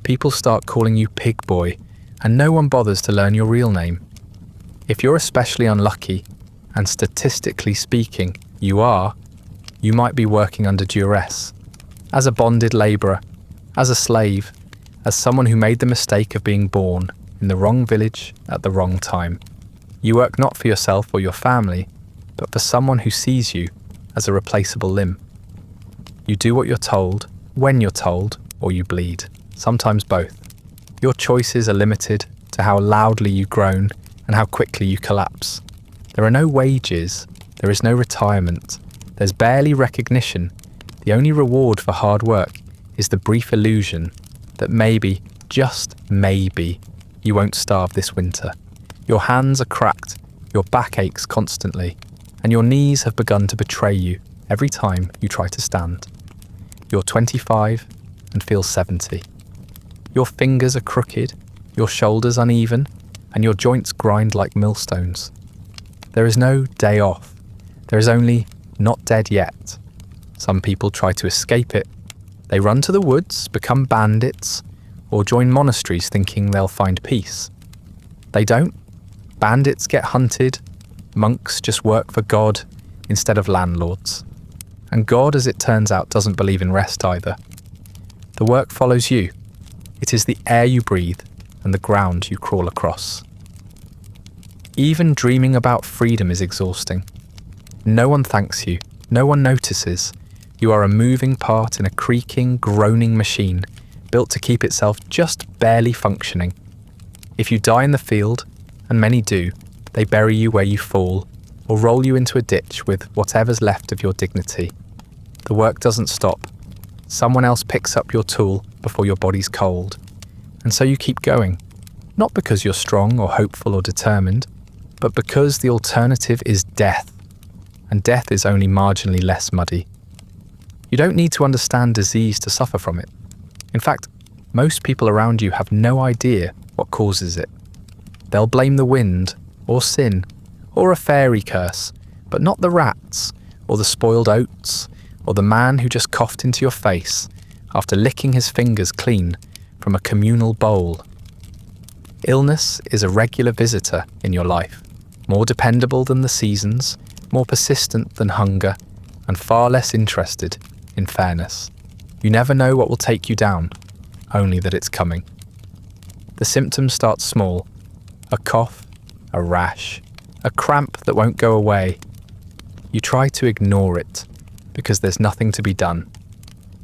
A: People start calling you Pig Boy, and no one bothers to learn your real name. If you're especially unlucky, and statistically speaking, you are, You might be working under duress, as a bonded labourer, as a slave, as someone who made the mistake of being born in the wrong village at the wrong time. You work not for yourself or your family, but for someone who sees you as a replaceable limb. You do what you're told, when you're told, or you bleed, sometimes both. Your choices are limited to how loudly you groan and how quickly you collapse. There are no wages, there is no retirement, there's barely recognition. The only reward for hard work is the brief illusion that maybe, just maybe, you won't starve this winter. Your hands are cracked, your back aches constantly, and your knees have begun to betray you every time you try to stand. You're 25 and feel 70. Your fingers are crooked, your shoulders uneven, and your joints grind like millstones. There is no day off. There is only not dead yet. Some people try to escape it. They run to the woods, become bandits, or join monasteries thinking they'll find peace. They don't. Bandits get hunted. Monks just work for God instead of landlords. And God, as it turns out, doesn't believe in rest either. The work follows you. It is the air you breathe and the ground you crawl across. Even dreaming about freedom is exhausting. No one thanks you. No one notices. You are a moving part in a creaking, groaning machine built to keep itself just barely functioning. If you die in the field, and many do, they bury you where you fall or roll you into a ditch with whatever's left of your dignity. The work doesn't stop. Someone else picks up your tool before your body's cold. And so you keep going, not because you're strong or hopeful or determined, but because the alternative is death, and death is only marginally less muddy. You don't need to understand disease to suffer from it. In fact, most people around you have no idea what causes it. They'll blame the wind, or sin, or a fairy curse, but not the rats, or the spoiled oats, or the man who just coughed into your face after licking his fingers clean from a communal bowl. Illness is a regular visitor in your life, more dependable than the seasons, more persistent than hunger, and far less interested in fairness. You never know what will take you down, only that it's coming. The symptoms start small: a cough, a rash, a cramp that won't go away. You try to ignore it, because there's nothing to be done.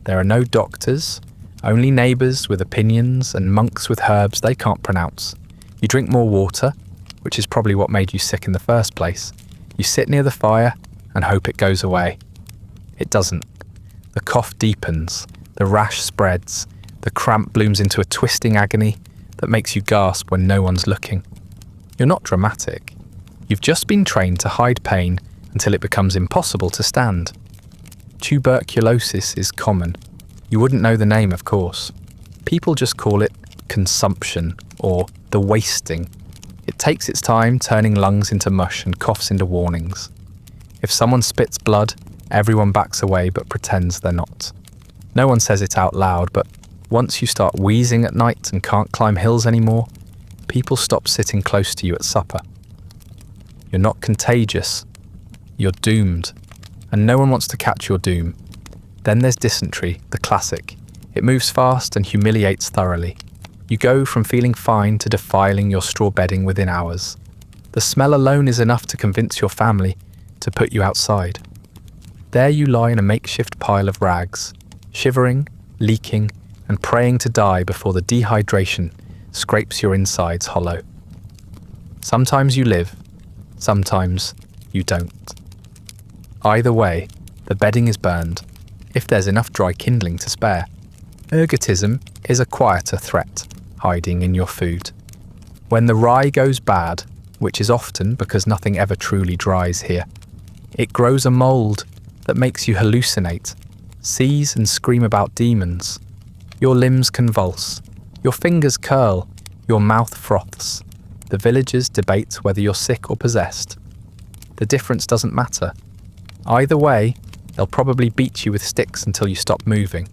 A: There are no doctors, only neighbours with opinions and monks with herbs they can't pronounce. You drink more water, which is probably what made you sick in the first place. You sit near the fire and hope it goes away. It doesn't. The cough deepens, the rash spreads, the cramp blooms into a twisting agony that makes you gasp when no one's looking. You're not dramatic. You've just been trained to hide pain until it becomes impossible to stand. Tuberculosis is common. You wouldn't know the name, of course. People just call it consumption or the wasting. It takes its time turning lungs into mush and coughs into warnings. If someone spits blood, everyone backs away but pretends they're not. No one says it out loud, but once you start wheezing at night and can't climb hills anymore, people stop sitting close to you at supper. You're not contagious. You're doomed. And no one wants to catch your doom. Then there's dysentery, the classic. It moves fast and humiliates thoroughly. You go from feeling fine to defiling your straw bedding within hours. The smell alone is enough to convince your family to put you outside. There you lie in a makeshift pile of rags, shivering, leaking, and praying to die before the dehydration scrapes your insides hollow. Sometimes you live, sometimes you don't. Either way, the bedding is burned, if there's enough dry kindling to spare. Ergotism is a quieter threat, hiding in your food. When the rye goes bad, which is often because nothing ever truly dries here, it grows a mould that makes you hallucinate, seize and scream about demons. Your limbs convulse, your fingers curl, your mouth froths. The villagers debate whether you're sick or possessed. The difference doesn't matter. Either way, they'll probably beat you with sticks until you stop moving.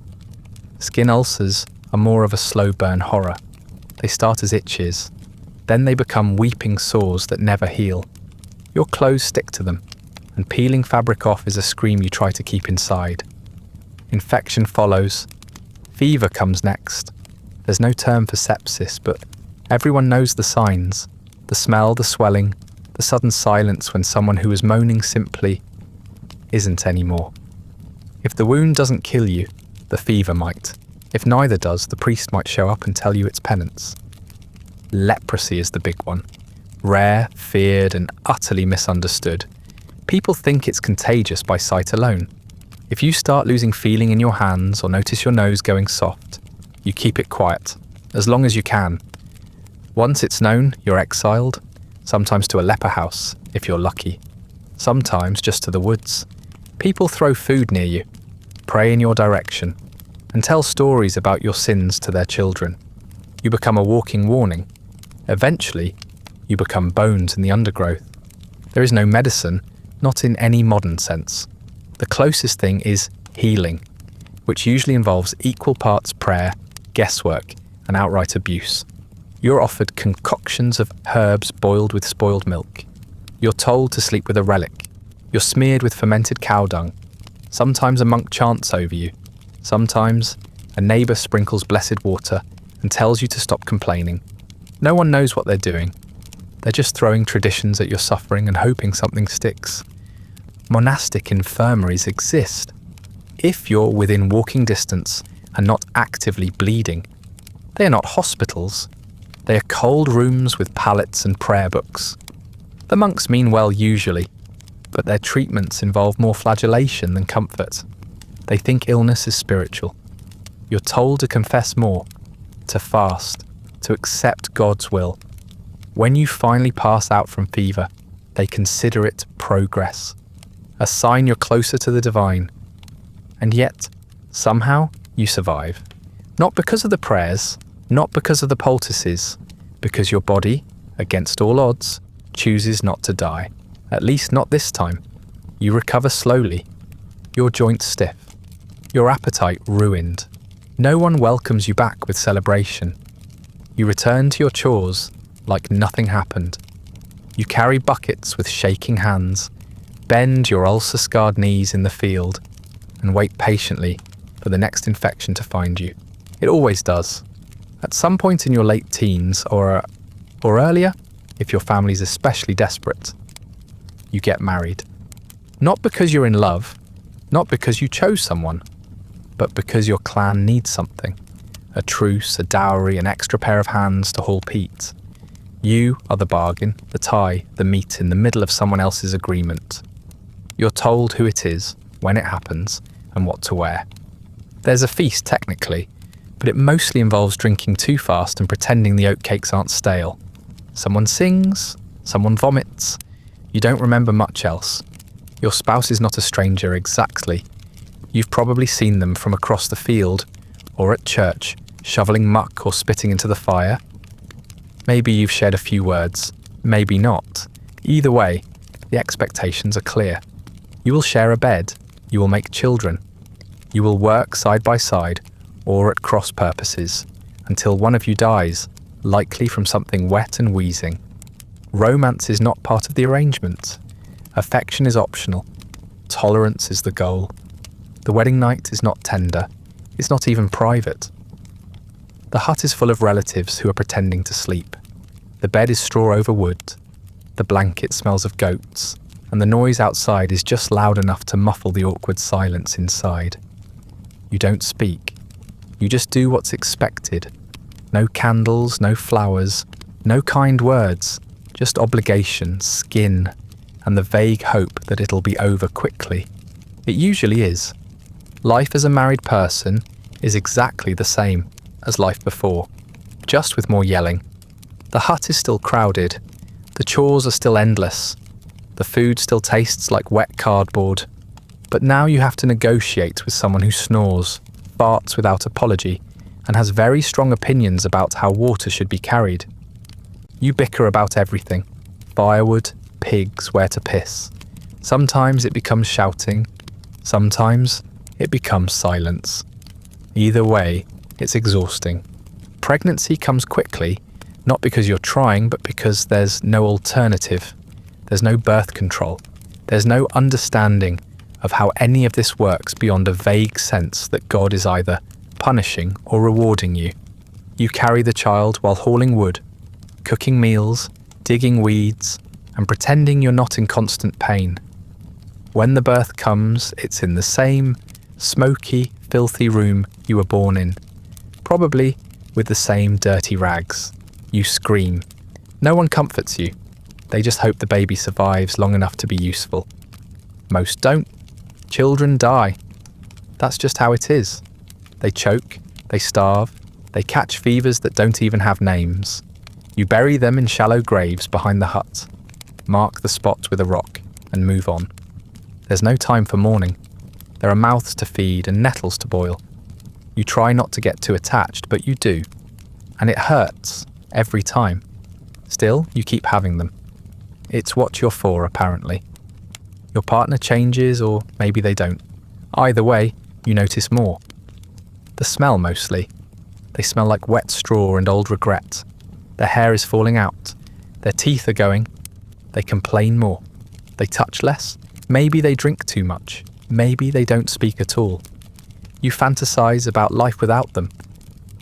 A: Skin ulcers are more of a slow burn horror. They start as itches, then they become weeping sores that never heal. Your clothes stick to them, and peeling fabric off is a scream you try to keep inside. Infection follows. Fever comes next. There's no term for sepsis, but everyone knows the signs. The smell, the swelling, the sudden silence when someone who was moaning simply isn't anymore. If the wound doesn't kill you, the fever might. If neither does, the priest might show up and tell you it's penance. Leprosy is the big one. Rare, feared, and utterly misunderstood. People think it's contagious by sight alone. If you start losing feeling in your hands or notice your nose going soft, you keep it quiet, as long as you can. Once it's known, you're exiled, sometimes to a leper house, if you're lucky. Sometimes just to the woods. People throw food near you, pray in your direction, and tell stories about your sins to their children. You become a walking warning. Eventually, you become bones in the undergrowth. There is no medicine, not in any modern sense. The closest thing is healing, which usually involves equal parts prayer, guesswork, and outright abuse. You're offered concoctions of herbs boiled with spoiled milk. You're told to sleep with a relic. You're smeared with fermented cow dung. Sometimes a monk chants over you. Sometimes a neighbour sprinkles blessed water and tells you to stop complaining. No one knows what they're doing. They're just throwing traditions at your suffering and hoping something sticks. Monastic infirmaries exist. If you're within walking distance and not actively bleeding, they are not hospitals. They are cold rooms with pallets and prayer books. The monks mean well usually, but their treatments involve more flagellation than comfort. They think illness is spiritual. You're told to confess more, to fast, to accept God's will. When you finally pass out from fever, they consider it progress, a sign you're closer to the divine. And yet, somehow, you survive. Not because of the prayers, not because of the poultices, because your body, against all odds, chooses not to die. At least not this time. You recover slowly. Your joints stiff. Your appetite ruined. No one welcomes you back with celebration. You return to your chores like nothing happened. You carry buckets with shaking hands, bend your ulcer-scarred knees in the field, and wait patiently for the next infection to find you. It always does. At some point in your late teens, or earlier, if your family's especially desperate, you get married. Not because you're in love, not because you chose someone, but because your clan needs something. A truce, a dowry, an extra pair of hands to haul peat. You are the bargain, the tie, the meat in the middle of someone else's agreement. You're told who it is, when it happens, and what to wear. There's a feast technically, but it mostly involves drinking too fast and pretending the oatcakes aren't stale. Someone sings, someone vomits. You don't remember much else. Your spouse is not a stranger exactly. You've probably seen them from across the field, or at church, shoveling muck or spitting into the fire. Maybe you've shared a few words, maybe not. Either way, the expectations are clear. You will share a bed, you will make children. You will work side by side, or at cross purposes, until one of you dies, likely from something wet and wheezing. Romance is not part of the arrangement. Affection is optional. Tolerance is the goal. The wedding night is not tender. It's not even private. The hut is full of relatives who are pretending to sleep. The bed is straw over wood. The blanket smells of goats, and the noise outside is just loud enough to muffle the awkward silence inside. You don't speak. You just do what's expected. No candles, no flowers, no kind words, just obligation, skin, and the vague hope that it'll be over quickly. It usually is. Life as a married person is exactly the same as life before, just with more yelling. The hut is still crowded. The chores are still endless. The food still tastes like wet cardboard. But now you have to negotiate with someone who snores, farts without apology, and has very strong opinions about how water should be carried. You bicker about everything. Firewood, pigs, where to piss. Sometimes it becomes shouting. Sometimes it becomes silence. Either way, it's exhausting. Pregnancy comes quickly, not because you're trying, but because there's no alternative. There's no birth control. There's no understanding of how any of this works beyond a vague sense that God is either punishing or rewarding you. You carry the child while hauling wood, cooking meals, digging weeds, and pretending you're not in constant pain. When the birth comes, it's in the same smoky, filthy room you were born in, probably with the same dirty rags. You scream. No one comforts you. They just hope the baby survives long enough to be useful. Most don't. Children die. That's just how it is. They choke, they starve, they catch fevers that don't even have names. You bury them in shallow graves behind the hut, mark the spot with a rock, and move on. There's no time for mourning. There are mouths to feed and nettles to boil. You try not to get too attached, but you do. And it hurts, every time. Still, you keep having them. It's what you're for, apparently. Your partner changes, or maybe they don't. Either way, you notice more. The smell, mostly. They smell like wet straw and old regret. Their hair is falling out. Their teeth are going. They complain more. They touch less. Maybe they drink too much. Maybe they don't speak at all. You fantasize about life without them.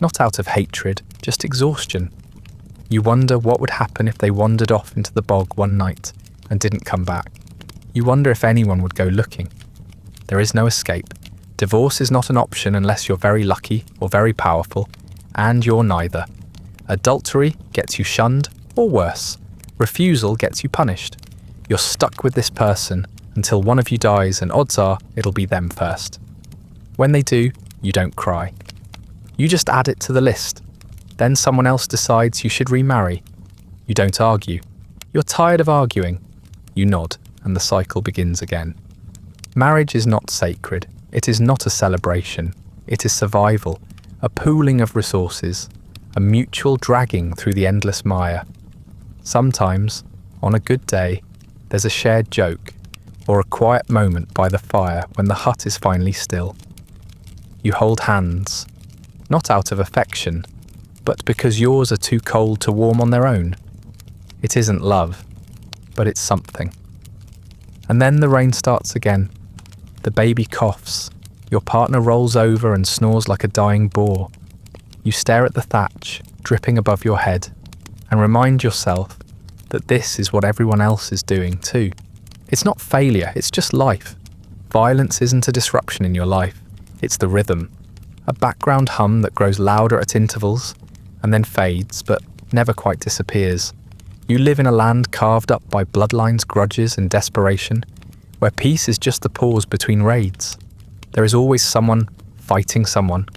A: Not out of hatred, just exhaustion. You wonder what would happen if they wandered off into the bog one night and didn't come back. You wonder if anyone would go looking. There is no escape. Divorce is not an option unless you're very lucky or very powerful, and you're neither. Adultery gets you shunned, or worse. Refusal gets you punished. You're stuck with this person until one of you dies, and odds are it'll be them first. When they do, you don't cry. You just add it to the list. Then someone else decides you should remarry. You don't argue. You're tired of arguing. You nod, and the cycle begins again. Marriage is not sacred. It is not a celebration. It is survival, a pooling of resources, a mutual dragging through the endless mire. Sometimes, on a good day, there's a shared joke, or a quiet moment by the fire when the hut is finally still. You hold hands, not out of affection, but because yours are too cold to warm on their own. It isn't love, but it's something. And then the rain starts again. The baby coughs. Your partner rolls over and snores like a dying boar. You stare at the thatch, dripping above your head, and remind yourself that this is what everyone else is doing too. It's not failure, it's just life. Violence isn't a disruption in your life, it's the rhythm. A background hum that grows louder at intervals, and then fades, but never quite disappears. You live in a land carved up by bloodlines, grudges, and desperation, where peace is just the pause between raids. There is always someone fighting someone,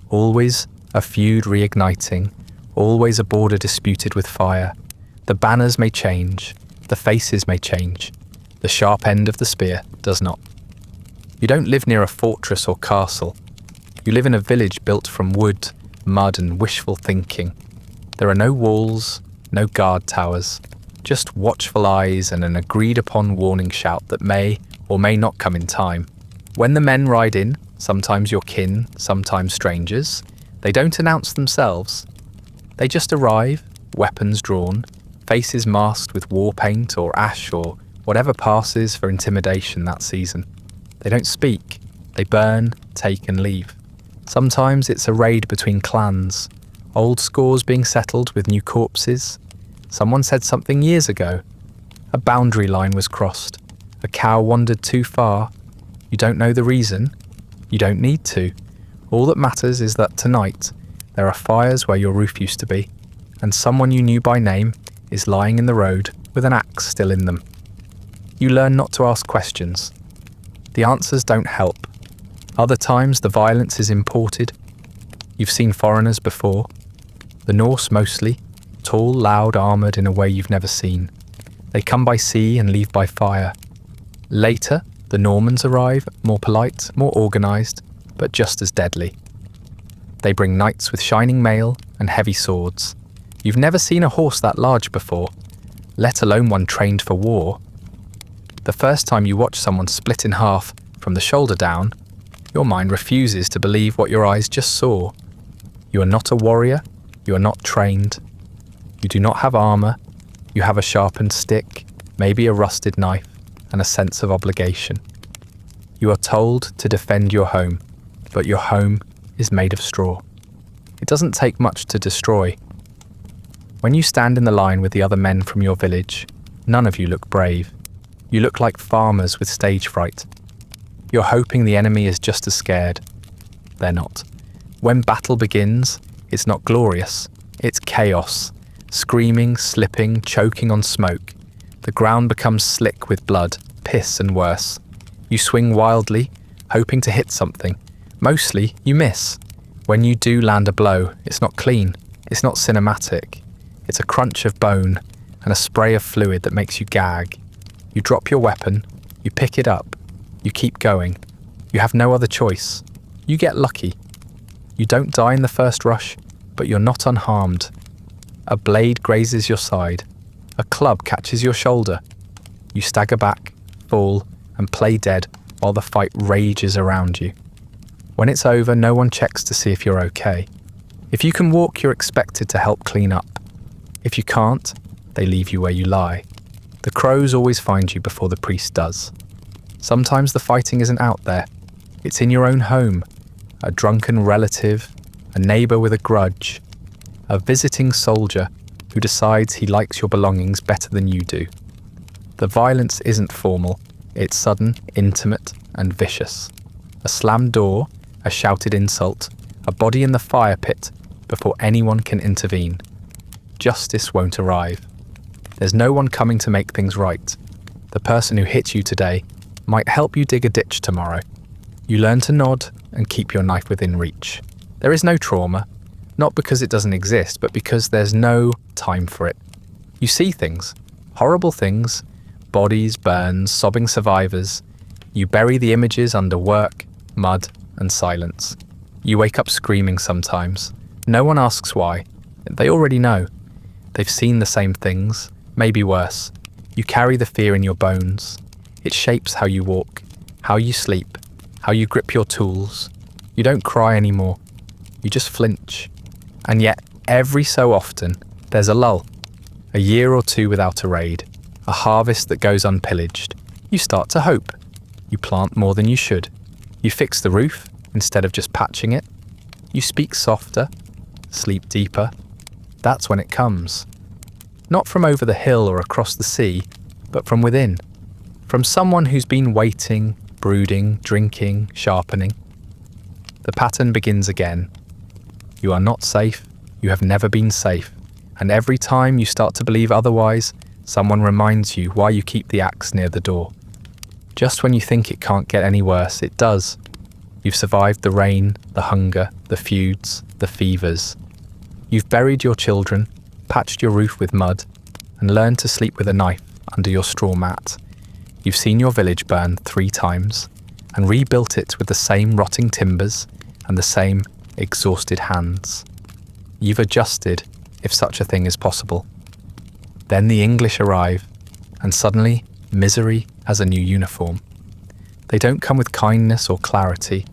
A: always a feud reigniting, always a border disputed with fire. The banners may change, the faces may change, the sharp end of the spear does not. You don't live near a fortress or castle. You live in a village built from wood, mud, and wishful thinking. There are no walls, no guard towers, just watchful eyes and an agreed-upon warning shout that may or may not come in time. When the men ride in, sometimes your kin, sometimes strangers, they don't announce themselves. They just arrive, weapons drawn, faces masked with war paint or ash or whatever passes for intimidation that season. They don't speak, they burn, take and leave. Sometimes it's a raid between clans, old scores being settled with new corpses. Someone said something years ago. A boundary line was crossed. A cow wandered too far. You don't know the reason. You don't need to. All that matters is that tonight there are fires where your roof used to be, and someone you knew by name is lying in the road with an axe still in them. You learn not to ask questions. The answers don't help. Other times the violence is imported. You've seen foreigners before. The Norse mostly, tall, loud, armoured in a way you've never seen. They come by sea and leave by fire. Later, the Normans arrive, more polite, more organised, but just as deadly. They bring knights with shining mail and heavy swords. You've never seen a horse that large before, let alone one trained for war. The first time you watch someone split in half from the shoulder down, your mind refuses to believe what your eyes just saw. You are not a warrior, you are not trained. You do not have armour, you have a sharpened stick, maybe a rusted knife, and a sense of obligation. You are told to defend your home, but your home is made of straw. It doesn't take much to destroy. When you stand in the line with the other men from your village, none of you look brave. You look like farmers with stage fright. You're hoping the enemy is just as scared. They're not. When battle begins, it's not glorious. It's chaos. Screaming, slipping, choking on smoke. The ground becomes slick with blood, piss and worse. You swing wildly, hoping to hit something. Mostly, you miss. When you do land a blow, it's not clean. It's not cinematic. It's a crunch of bone and a spray of fluid that makes you gag. You drop your weapon, you pick it up, you keep going. You have no other choice. You get lucky. You don't die in the first rush, but you're not unharmed. A blade grazes your side. A club catches your shoulder. You stagger back, fall, and play dead while the fight rages around you. When it's over, no one checks to see if you're okay. If you can walk, you're expected to help clean up. If you can't, they leave you where you lie. The crows always find you before the priest does. Sometimes the fighting isn't out there. It's in your own home. A drunken relative, a neighbour with a grudge, a visiting soldier who decides he likes your belongings better than you do. The violence isn't formal. It's sudden, intimate, and vicious. A slammed door, a shouted insult, a body in the fire pit before anyone can intervene. Justice won't arrive. There's no one coming to make things right. The person who hit you today might help you dig a ditch tomorrow. You learn to nod and keep your knife within reach. There is no trauma, not because it doesn't exist, but because there's no time for it. You see things, horrible things, bodies, burns, sobbing survivors. You bury the images under work, mud, and silence. You wake up screaming sometimes. No one asks why. They already know. They've seen the same things, maybe worse. You carry the fear in your bones. It shapes how you walk, how you sleep, how you grip your tools. You don't cry anymore. You just flinch. And yet, every so often, there's a lull. A year or two without a raid. A harvest that goes unpillaged. You start to hope. You plant more than you should. You fix the roof instead of just patching it. You speak softer, sleep deeper. That's when it comes. Not from over the hill or across the sea, but from within. From someone who's been waiting, brooding, drinking, sharpening. The pattern begins again. You are not safe. You have never been safe. And every time you start to believe otherwise, someone reminds you why you keep the axe near the door. Just when you think it can't get any worse, it does. You've survived the rain, the hunger, the feuds, the fevers. You've buried your children, patched your roof with mud, and learned to sleep with a knife under your straw mat. You've seen your village burn 3 times, and rebuilt it with the same rotting timbers and the same exhausted hands. You've adjusted, if such a thing is possible. Then the English arrive, and suddenly misery has a new uniform. They don't come with kindness or clarity.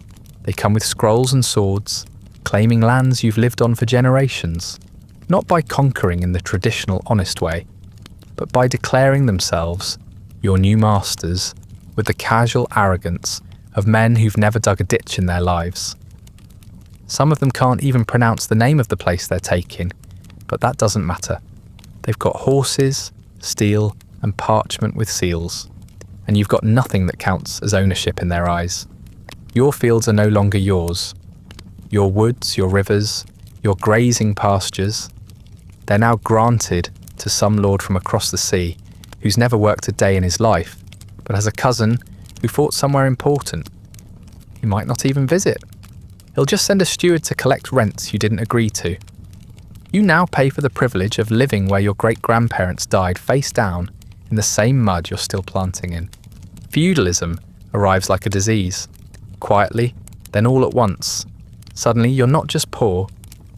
A: They come with scrolls and swords, claiming lands you've lived on for generations, not by conquering in the traditional honest way, but by declaring themselves your new masters with the casual arrogance of men who've never dug a ditch in their lives. Some of them can't even pronounce the name of the place they're taking, but that doesn't matter. They've got horses, steel, and parchment with seals, and you've got nothing that counts as ownership in their eyes. Your fields are no longer yours. Your woods, your rivers, your grazing pastures, they're now granted to some lord from across the sea who's never worked a day in his life, but has a cousin who fought somewhere important. He might not even visit. He'll just send a steward to collect rents you didn't agree to. You now pay for the privilege of living where your great-grandparents died face down in the same mud you're still planting in. Feudalism arrives like a disease, quietly, then all at once. Suddenly you're not just poor,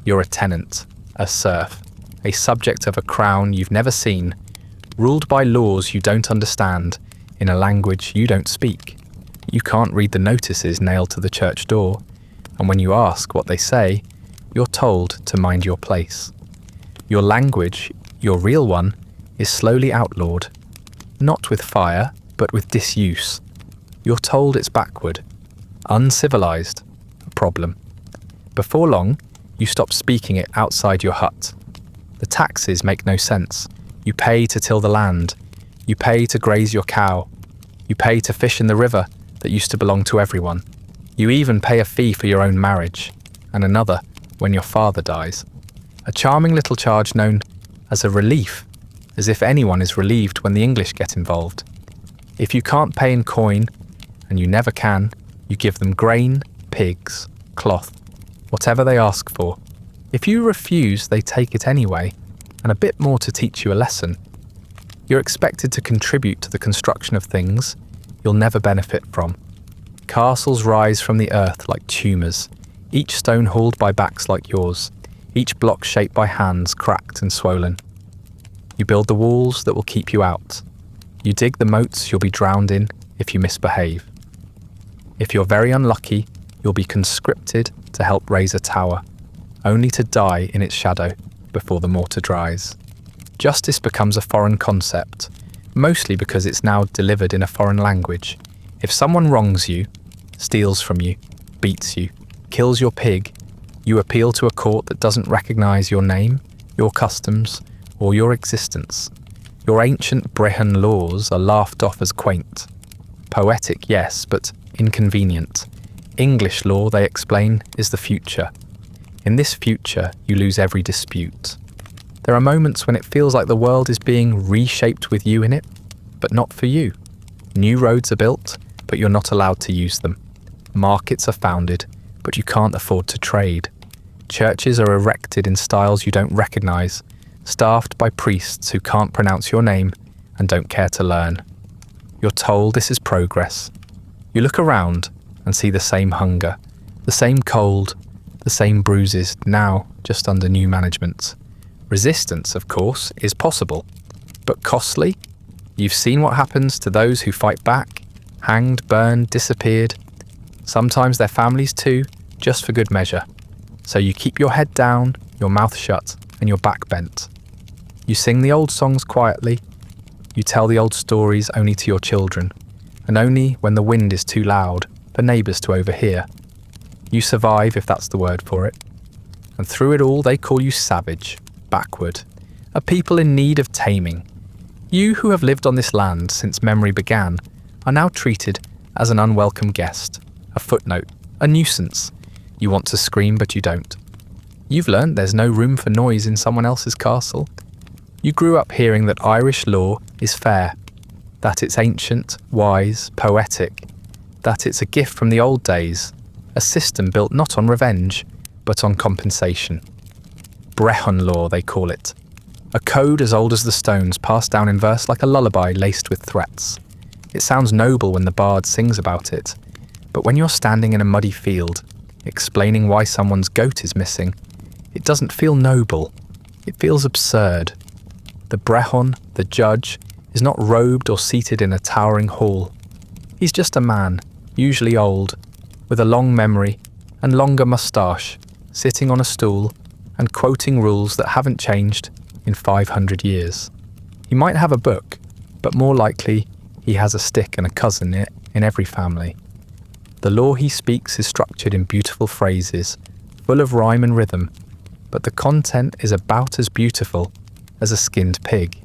A: you're a tenant, a serf, a subject of a crown you've never seen, ruled by laws you don't understand, in a language you don't speak. You can't read the notices nailed to the church door, and when you ask what they say, you're told to mind your place. Your language, your real one, is slowly outlawed, not with fire, but with disuse. You're told it's backward, uncivilized, a problem. Before long, you stop speaking it outside your hut. The taxes make no sense. You pay to till the land. You pay to graze your cow. You pay to fish in the river that used to belong to everyone. You even pay a fee for your own marriage, and another when your father dies. A charming little charge known as a relief, as if anyone is relieved when the English get involved. If you can't pay in coin, and you never can, you give them grain, pigs, cloth, whatever they ask for. If you refuse, they take it anyway, and a bit more to teach you a lesson. You're expected to contribute to the construction of things you'll never benefit from. Castles rise from the earth like tumours, each stone hauled by backs like yours, each block shaped by hands cracked and swollen. You build the walls that will keep you out. You dig the moats you'll be drowned in if you misbehave. If you're very unlucky, you'll be conscripted to help raise a tower, only to die in its shadow before the mortar dries. Justice becomes a foreign concept, mostly because it's now delivered in a foreign language. If someone wrongs you, steals from you, beats you, kills your pig, you appeal to a court that doesn't recognise your name, your customs, or your existence. Your ancient Brehon laws are laughed off as quaint. Poetic, yes, but inconvenient. English law, they explain, is the future. In this future, you lose every dispute. There are moments when it feels like the world is being reshaped with you in it, but not for you. New roads are built, but you're not allowed to use them. Markets are founded, but you can't afford to trade. Churches are erected in styles you don't recognise, staffed by priests who can't pronounce your name and don't care to learn. You're told this is progress. You look around and see the same hunger, the same cold, the same bruises, now just under new management. Resistance, of course, is possible, but costly. You've seen what happens to those who fight back, hanged, burned, disappeared. Sometimes their families too, just for good measure. So you keep your head down, your mouth shut, and your back bent. You sing the old songs quietly. You tell the old stories only to your children, and only when the wind is too loud for neighbours to overhear. You survive, if that's the word for it. And through it all, they call you savage, backward, a people in need of taming. You who have lived on this land since memory began are now treated as an unwelcome guest, a footnote, a nuisance. You want to scream, but you don't. You've learned there's no room for noise in someone else's castle. You grew up hearing that Irish law is fair, that it's ancient, wise, poetic, that it's a gift from the old days, a system built not on revenge, but on compensation. Brehon law, they call it. A code as old as the stones, passed down in verse like a lullaby laced with threats. It sounds noble when the bard sings about it, but when you're standing in a muddy field, explaining why someone's goat is missing, it doesn't feel noble. It feels absurd. The Brehon, the judge, is not robed or seated in a towering hall. He's just a man, usually old, with a long memory and longer moustache, sitting on a stool and quoting rules that haven't changed in 500 years. He might have a book, but more likely he has a stick and a cousin in every family. The law he speaks is structured in beautiful phrases, full of rhyme and rhythm, but the content is about as beautiful as a skinned pig.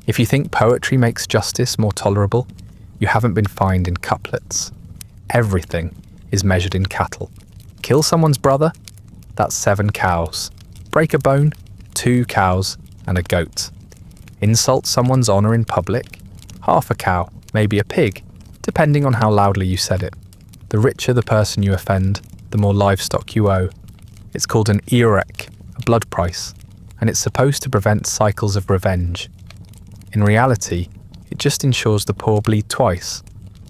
A: If you think poetry makes justice more tolerable, you haven't been fined in couplets. Everything is measured in cattle. Kill someone's brother? That's 7 cows. Break a bone? 2 cows and a goat. Insult someone's honour in public? Half a cow, maybe a pig, depending on how loudly you said it. The richer the person you offend, the more livestock you owe. It's called an eorek, a blood price, and it's supposed to prevent cycles of revenge. In reality, it just ensures the poor bleed twice,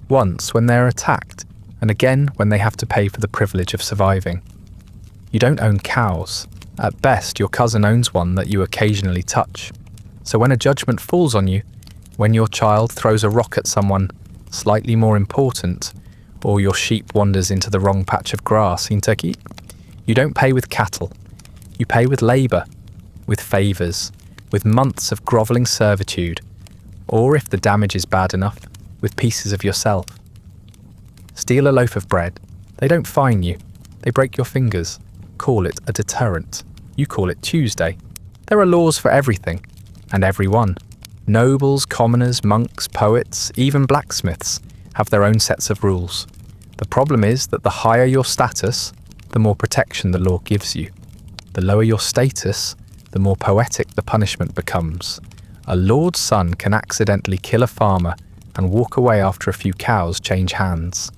A: once when they're attacked, and again when they have to pay for the privilege of surviving. You don't own cows. At best, your cousin owns one that you occasionally touch. So when a judgment falls on you, when your child throws a rock at someone slightly more important, or your sheep wanders into the wrong patch of grass in Turkey, you don't pay with cattle. You pay with labour, with favours, with months of grovelling servitude, or if the damage is bad enough, with pieces of yourself. Steal a loaf of bread. They don't fine you. They break your fingers. Call it a deterrent. You call it Tuesday. There are laws for everything, and everyone. Nobles, commoners, monks, poets, even blacksmiths have their own sets of rules. The problem is that the higher your status, the more protection the law gives you. The lower your status, the more poetic the punishment becomes. A lord's son can accidentally kill a farmer and walk away after a few cows change hands.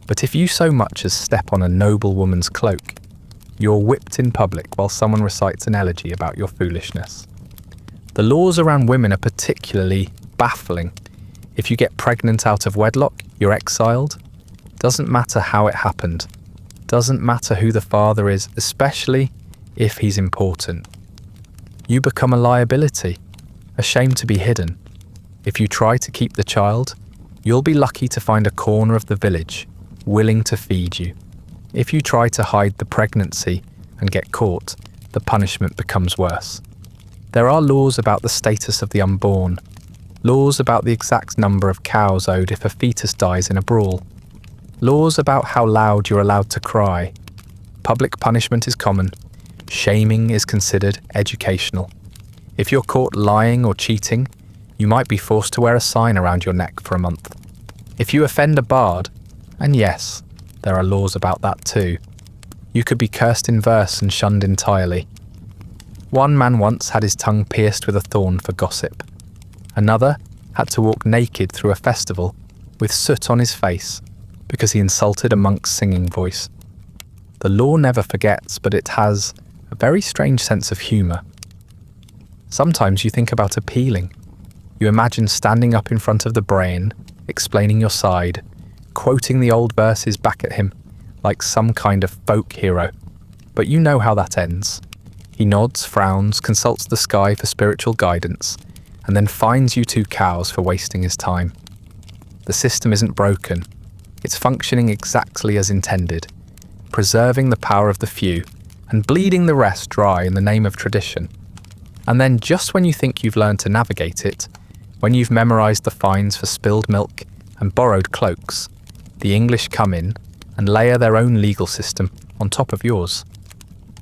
A: But if you so much as step on a noble woman's cloak, you're whipped in public while someone recites an elegy about your foolishness. The laws around women are particularly baffling. If you get pregnant out of wedlock, you're exiled. Doesn't matter how it happened. Doesn't matter who the father is, especially if he's important. You become a liability, a shame to be hidden. If you try to keep the child, you'll be lucky to find a corner of the village willing to feed you. If you try to hide the pregnancy and get caught, the punishment becomes worse. There are laws about the status of the unborn, laws about the exact number of cows owed if a fetus dies in a brawl, laws about how loud you're allowed to cry. Public punishment is common. Shaming is considered educational. If you're caught lying or cheating, you might be forced to wear a sign around your neck for a month. If you offend a bard, and yes, there are laws about that too, you could be cursed in verse and shunned entirely. One man once had his tongue pierced with a thorn for gossip. Another had to walk naked through a festival with soot on his face because he insulted a monk's singing voice. The law never forgets, but it has a very strange sense of humour. Sometimes you think about appealing. You imagine standing up in front of the brain, explaining your side, quoting the old verses back at him like some kind of folk hero. But you know how that ends. He nods, frowns, consults the sky for spiritual guidance, and then fines you 2 cows for wasting his time. The system isn't broken. It's functioning exactly as intended, preserving the power of the few and bleeding the rest dry in the name of tradition. And then just when you think you've learned to navigate it, when you've memorized the fines for spilled milk and borrowed cloaks, the English come in and layer their own legal system on top of yours.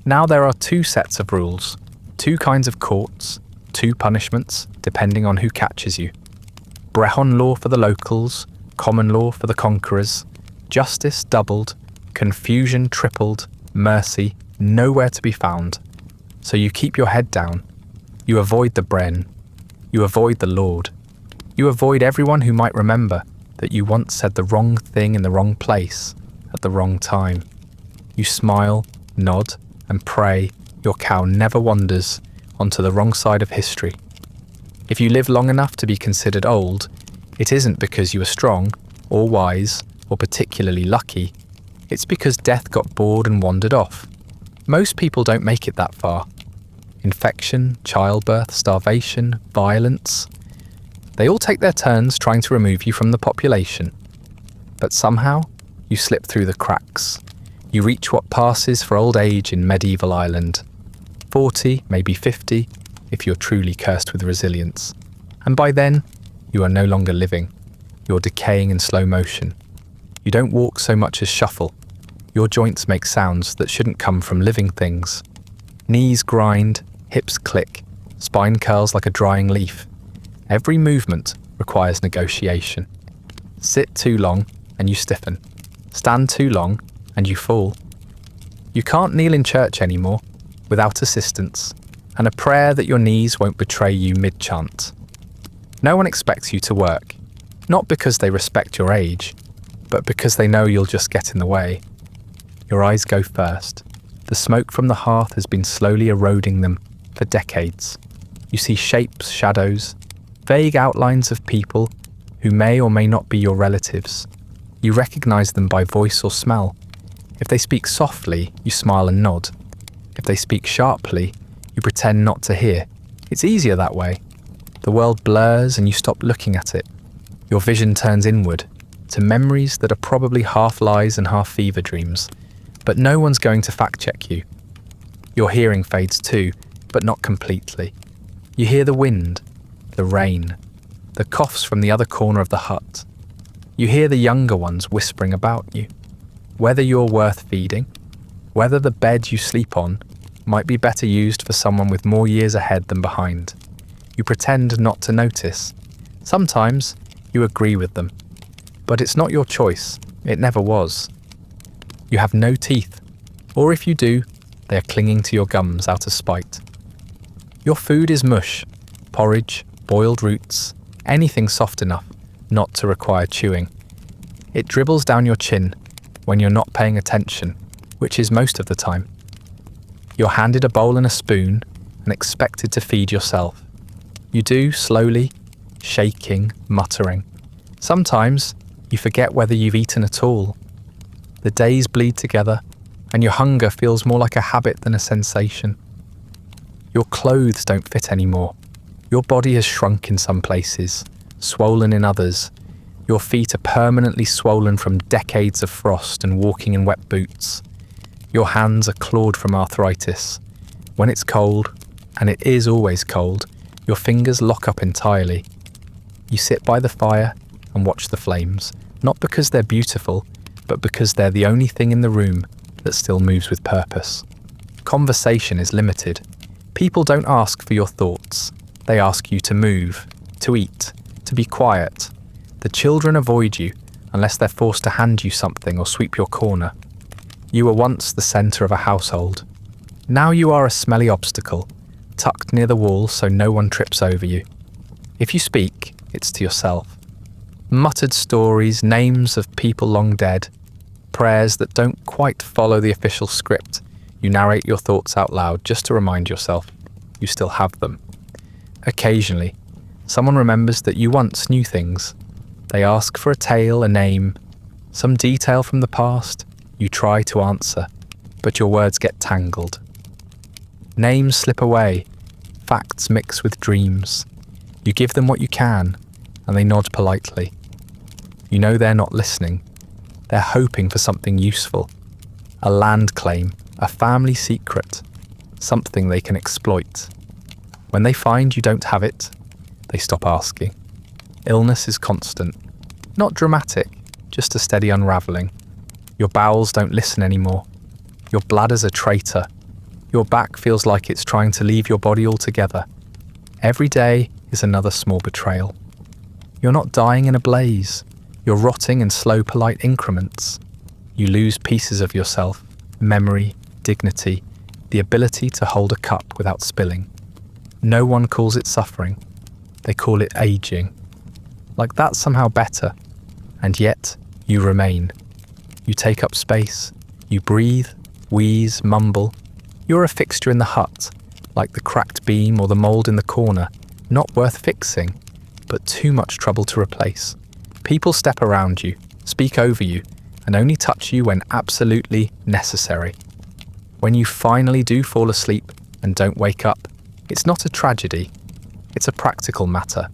A: Now there are 2 sets of rules, 2 kinds of courts, 2 punishments, depending on who catches you. Brehon law for the locals, common law for the conquerors, justice doubled, confusion tripled, mercy nowhere to be found. So you keep your head down. You avoid the Bren. You avoid the Lord. You avoid everyone who might remember that you once said the wrong thing in the wrong place at the wrong time. You smile, nod, and pray your cow never wanders onto the wrong side of history. If you live long enough to be considered old, it isn't because you were strong, or wise, or particularly lucky. It's because death got bored and wandered off. Most people don't make it that far. Infection, childbirth, starvation, violence. They all take their turns trying to remove you from the population. But somehow, you slip through the cracks. You reach what passes for old age in medieval Ireland. 40, maybe 50, if you're truly cursed with resilience. And by then, you are no longer living. You're decaying in slow motion. You don't walk so much as shuffle. Your joints make sounds that shouldn't come from living things. Knees grind, hips click, spine curls like a drying leaf. Every movement requires negotiation. Sit too long and you stiffen. Stand too long and you fall. You can't kneel in church anymore without assistance and a prayer that your knees won't betray you mid-chant. No one expects you to work, not because they respect your age, but because they know you'll just get in the way. Your eyes go first. The smoke from the hearth has been slowly eroding them for decades. You see shapes, shadows, vague outlines of people who may or may not be your relatives. You recognize them by voice or smell. If they speak softly, you smile and nod. If they speak sharply, you pretend not to hear. It's easier that way. The world blurs and you stop looking at it. Your vision turns inward, to memories that are probably half lies and half fever dreams. But no one's going to fact check you. Your hearing fades too, but not completely. You hear the wind, the rain. the coughs from the other corner of the hut. You hear the younger ones whispering about you, whether you're worth feeding, whether the bed you sleep on might be better used for someone with more years ahead than behind. You pretend not to notice. Sometimes you agree with them, but it's not your choice. It never was. You have no teeth, or if you do, they are clinging to your gums out of spite. Your food is mush, porridge, boiled roots, anything soft enough not to require chewing. It dribbles down your chin when you're not paying attention, which is most of the time. You're handed a bowl and a spoon and expected to feed yourself. You do slowly, shaking, muttering. Sometimes you forget whether you've eaten at all. The days bleed together and your hunger feels more like a habit than a sensation. Your clothes don't fit anymore. Your body has shrunk in some places, swollen in others. Your feet are permanently swollen from decades of frost and walking in wet boots. Your hands are clawed from arthritis. When it's cold, and it is always cold, your fingers lock up entirely. You sit by the fire and watch the flames, not because they're beautiful, but because they're the only thing in the room that still moves with purpose. Conversation is limited. People don't ask for your thoughts. They ask you to move, to eat, to be quiet. The children avoid you unless they're forced to hand you something or sweep your corner. You were once the centre of a household. Now you are a smelly obstacle, tucked near the wall so no one trips over you. If you speak, it's to yourself. Muttered stories, names of people long dead, prayers that don't quite follow the official script. You narrate your thoughts out loud just to remind yourself you still have them. Occasionally, someone remembers that you once knew things. They ask for a tale, a name, some detail from the past. You try to answer, but your words get tangled. Names slip away, facts mix with dreams. You give them what you can, and they nod politely. You know they're not listening. They're hoping for something useful. A land claim, a family secret, something they can exploit. When they find you don't have it, they stop asking. Illness is constant. Not dramatic, just a steady unravelling. Your bowels don't listen anymore. Your bladder's a traitor. Your back feels like it's trying to leave your body altogether. Every day is another small betrayal. You're not dying in a blaze. You're rotting in slow, polite increments. You lose pieces of yourself, memory, dignity, the ability to hold a cup without spilling. No one calls it suffering. They call it aging. Like that's somehow better. And yet, you remain. You take up space. You breathe, wheeze, mumble. You're a fixture in the hut, like the cracked beam or the mould in the corner, not worth fixing, but too much trouble to replace. People step around you, speak over you, and only touch you when absolutely necessary. When you finally do fall asleep and don't wake up, it's not a tragedy. It's a practical matter.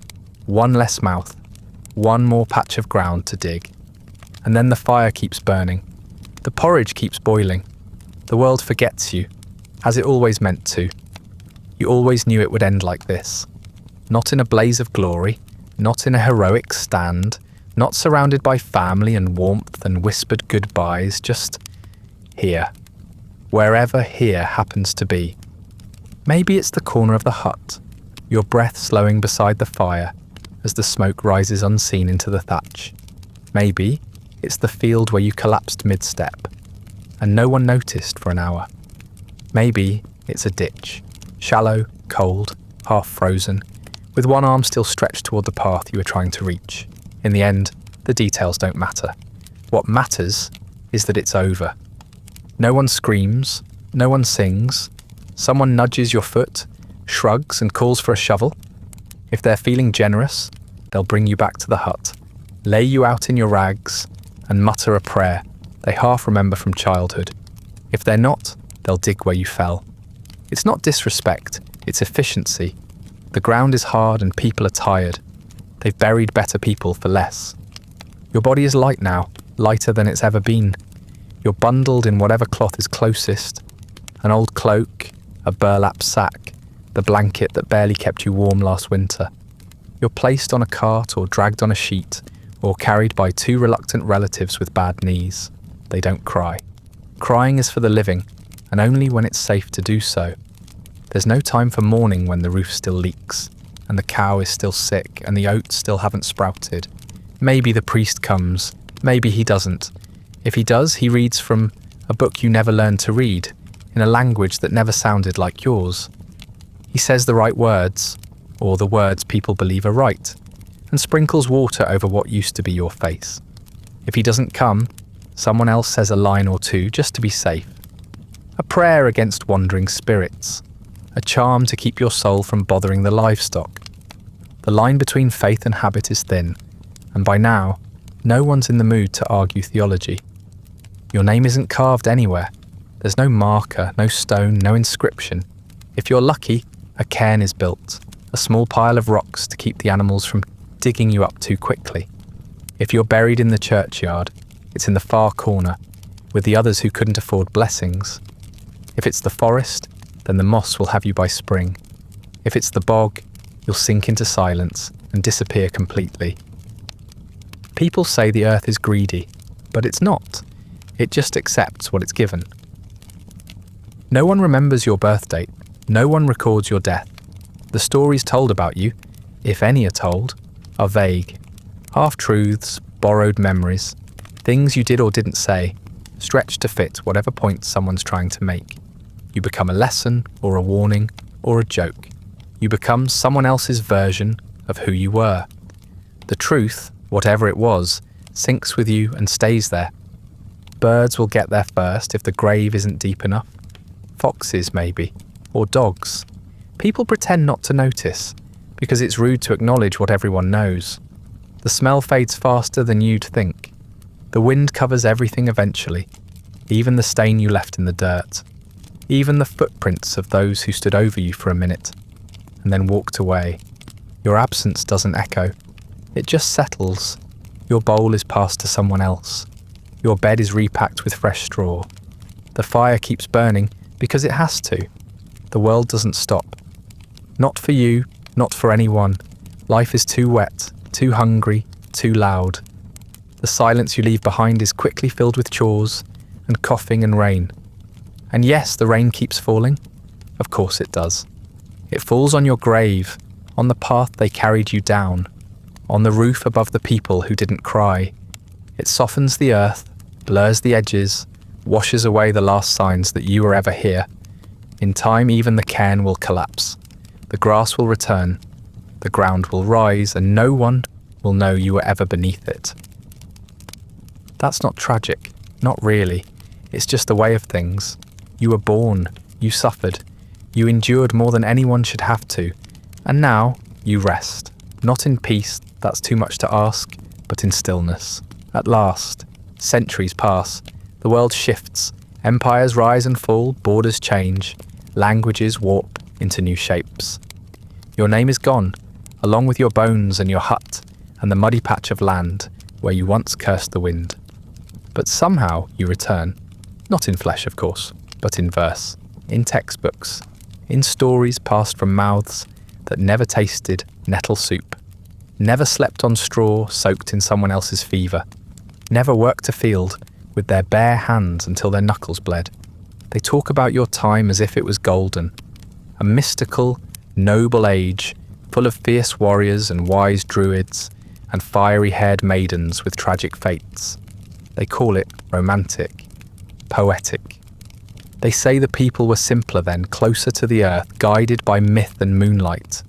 A: One less mouth, one more patch of ground to dig. And then the fire keeps burning. The porridge keeps boiling. The world forgets you, as it always meant to. You always knew it would end like this. Not in a blaze of glory, not in a heroic stand, not surrounded by family and warmth and whispered goodbyes, just here. Wherever here happens to be. Maybe it's the corner of the hut, your breath slowing beside the fire as the smoke rises unseen into the thatch. Maybe it's the field where you collapsed mid-step, and no one noticed for an hour. Maybe it's a ditch, shallow, cold, half frozen, with one arm still stretched toward the path you were trying to reach. In the end, the details don't matter. What matters is that it's over. No one screams, no one sings. Someone nudges your foot, shrugs and calls for a shovel. If they're feeling generous, they'll bring you back to the hut, lay you out in your rags, and mutter a prayer they half remember from childhood. If they're not, they'll dig where you fell. It's not disrespect, it's efficiency. The ground is hard and people are tired. They've buried better people for less. Your body is light now, lighter than it's ever been. You're bundled in whatever cloth is closest. An old cloak, a burlap sack, the blanket that barely kept you warm last winter. You're placed on a cart or dragged on a sheet, or carried by two reluctant relatives with bad knees. They don't cry. Crying is for the living, and only when it's safe to do so. There's no time for mourning when the roof still leaks, and the cow is still sick, and the oats still haven't sprouted. Maybe the priest comes, maybe he doesn't. If he does, he reads from a book you never learned to read, in a language that never sounded like yours. He says the right words, or the words people believe are right, and sprinkles water over what used to be your face. If he doesn't come, someone else says a line or two just to be safe. A prayer against wandering spirits. A charm to keep your soul from bothering the livestock. The line between faith and habit is thin, and by now, no one's in the mood to argue theology. Your name isn't carved anywhere. There's no marker, no stone, no inscription. If you're lucky, a cairn is built, a small pile of rocks to keep the animals from digging you up too quickly. If you're buried in the churchyard, it's in the far corner, with the others who couldn't afford blessings. If it's the forest, then the moss will have you by spring. If it's the bog, you'll sink into silence and disappear completely. People say the earth is greedy, but it's not. It just accepts what it's given. No one remembers your birth date. No one records your death. The stories told about you, if any are told, are vague. Half-truths, borrowed memories, things you did or didn't say, stretched to fit whatever point someone's trying to make. You become a lesson, or a warning, or a joke. You become someone else's version of who you were. The truth, whatever it was, sinks with you and stays there. Birds will get there first if the grave isn't deep enough. Foxes, maybe, or dogs. People pretend not to notice, because it's rude to acknowledge what everyone knows. The smell fades faster than you'd think. The wind covers everything eventually, even the stain you left in the dirt. Even the footprints of those who stood over you for a minute, and then walked away. Your absence doesn't echo. It just settles. Your bowl is passed to someone else. Your bed is repacked with fresh straw. The fire keeps burning because it has to. The world doesn't stop. Not for you, not for anyone. Life is too wet, too hungry, too loud. The silence you leave behind is quickly filled with chores and coughing and rain. And yes, the rain keeps falling. Of course it does. It falls on your grave, on the path they carried you down, on the roof above the people who didn't cry. It softens the earth, blurs the edges, washes away the last signs that you were ever here. In time, even the cairn will collapse. The grass will return, the ground will rise, and no one will know you were ever beneath it. That's not tragic, not really. It's just the way of things. You were born, you suffered, you endured more than anyone should have to, and now you rest. Not in peace, that's too much to ask, but in stillness. At last, centuries pass, the world shifts, empires rise and fall, borders change, languages warp into new shapes. Your name is gone, along with your bones and your hut and the muddy patch of land where you once cursed the wind. But somehow you return, not in flesh of course, but in verse, in textbooks, in stories passed from mouths that never tasted nettle soup, never slept on straw soaked in someone else's fever, never worked a field with their bare hands until their knuckles bled. They talk about your time as if it was golden, a mystical, noble age full of fierce warriors and wise druids and fiery-haired maidens with tragic fates. They call it romantic, poetic. They say the people were simpler then, closer to the earth, guided by myth and moonlight.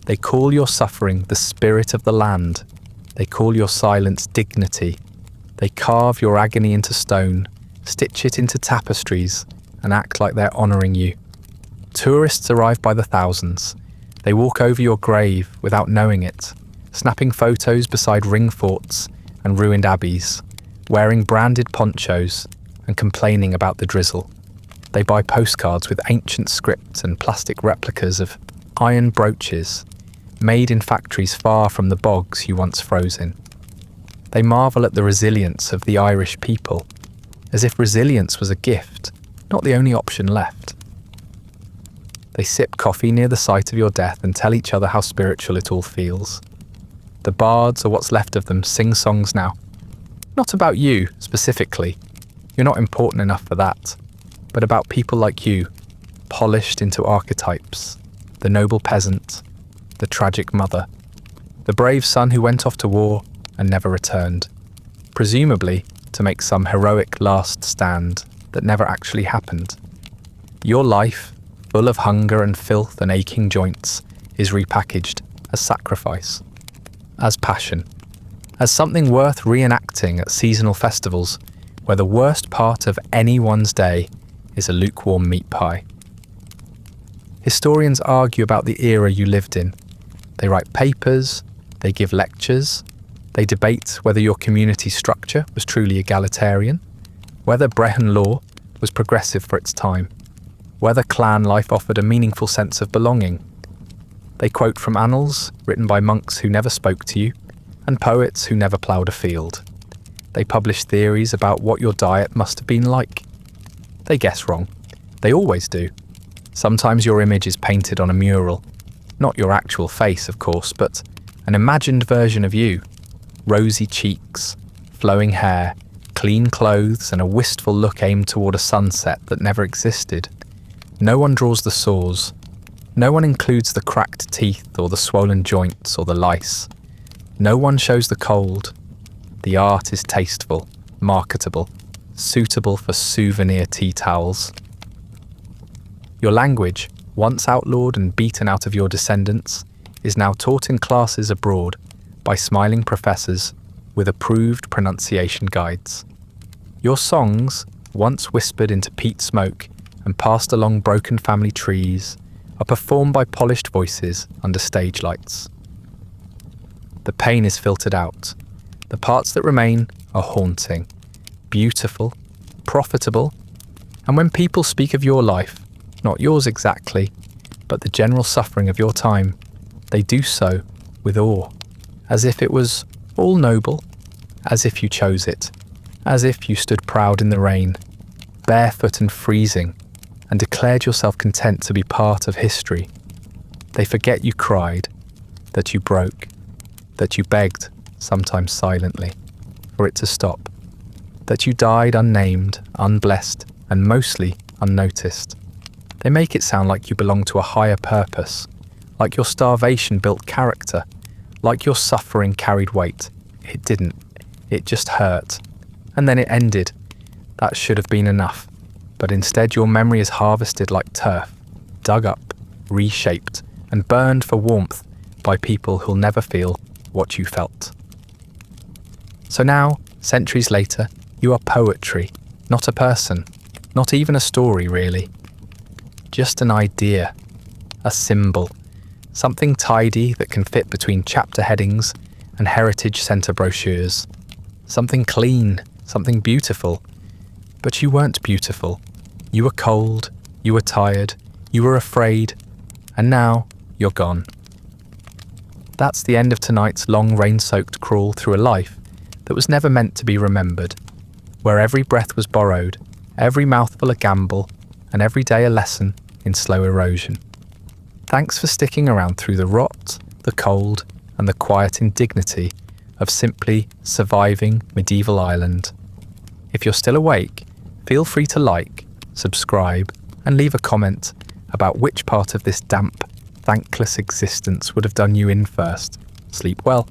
A: They call your suffering the spirit of the land. They call your silence dignity. They carve your agony into stone, stitch it into tapestries, and act like they're honouring you. Tourists arrive by the thousands. They walk over your grave without knowing it, snapping photos beside ring forts and ruined abbeys, wearing branded ponchos and complaining about the drizzle. They buy postcards with ancient script and plastic replicas of iron brooches, made in factories far from the bogs you once froze in. They marvel at the resilience of the Irish people, as if resilience was a gift, not the only option left. They sip coffee near the site of your death and tell each other how spiritual it all feels. The bards, or what's left of them, sing songs now. Not about you, specifically. You're not important enough for that. But about people like you, polished into archetypes. The noble peasant, the tragic mother, the brave son who went off to war and never returned, presumably to make some heroic last stand that never actually happened. Your life, full of hunger and filth and aching joints, is repackaged as sacrifice, as passion, as something worth reenacting at seasonal festivals where the worst part of anyone's day is a lukewarm meat pie. Historians argue about the era you lived in. They write papers, they give lectures, they debate whether your community structure was truly egalitarian, whether Brehon law was progressive for its time, whether clan life offered a meaningful sense of belonging. They quote from annals written by monks who never spoke to you and poets who never ploughed a field. They publish theories about what your diet must have been like. They guess wrong. They always do. Sometimes your image is painted on a mural. Not your actual face, of course, but an imagined version of you. Rosy cheeks, flowing hair, clean clothes, and a wistful look aimed toward a sunset that never existed. No one draws the sores. No one includes the cracked teeth or the swollen joints or the lice. No one shows the cold. The art is tasteful, marketable, suitable for souvenir tea towels. Your language, once outlawed and beaten out of your descendants, is now taught in classes abroad by smiling professors with approved pronunciation guides. Your songs, once whispered into peat smoke and passed along broken family trees, are performed by polished voices under stage lights. The pain is filtered out. The parts that remain are haunting, beautiful, profitable, and when people speak of your life, not yours exactly, but the general suffering of your time, they do so with awe, as if it was all noble, as if you chose it, as if you stood proud in the rain, barefoot and freezing, and declared yourself content to be part of history. They forget you cried, that you broke, that you begged, sometimes silently, for it to stop, that you died unnamed, unblessed, and mostly unnoticed. They make it sound like you belong to a higher purpose, like your starvation built character, like your suffering carried weight. It didn't. It just hurt. And then it ended. That should have been enough. But instead your memory is harvested like turf, dug up, reshaped, and burned for warmth by people who'll never feel what you felt. So now, centuries later, you are poetry, not a person, not even a story really. Just an idea, a symbol, something tidy that can fit between chapter headings and heritage centre brochures. Something clean, something beautiful. But you weren't beautiful. You were cold, you were tired, you were afraid, and now you're gone. That's the end of tonight's long rain-soaked crawl through a life that was never meant to be remembered, where every breath was borrowed, every mouthful a gamble, and every day a lesson in slow erosion. Thanks for sticking around through the rot, the cold, and the quiet indignity of simply surviving medieval Ireland. If you're still awake, feel free to like, subscribe, and leave a comment about which part of this damp, thankless existence would have done you in first. Sleep well.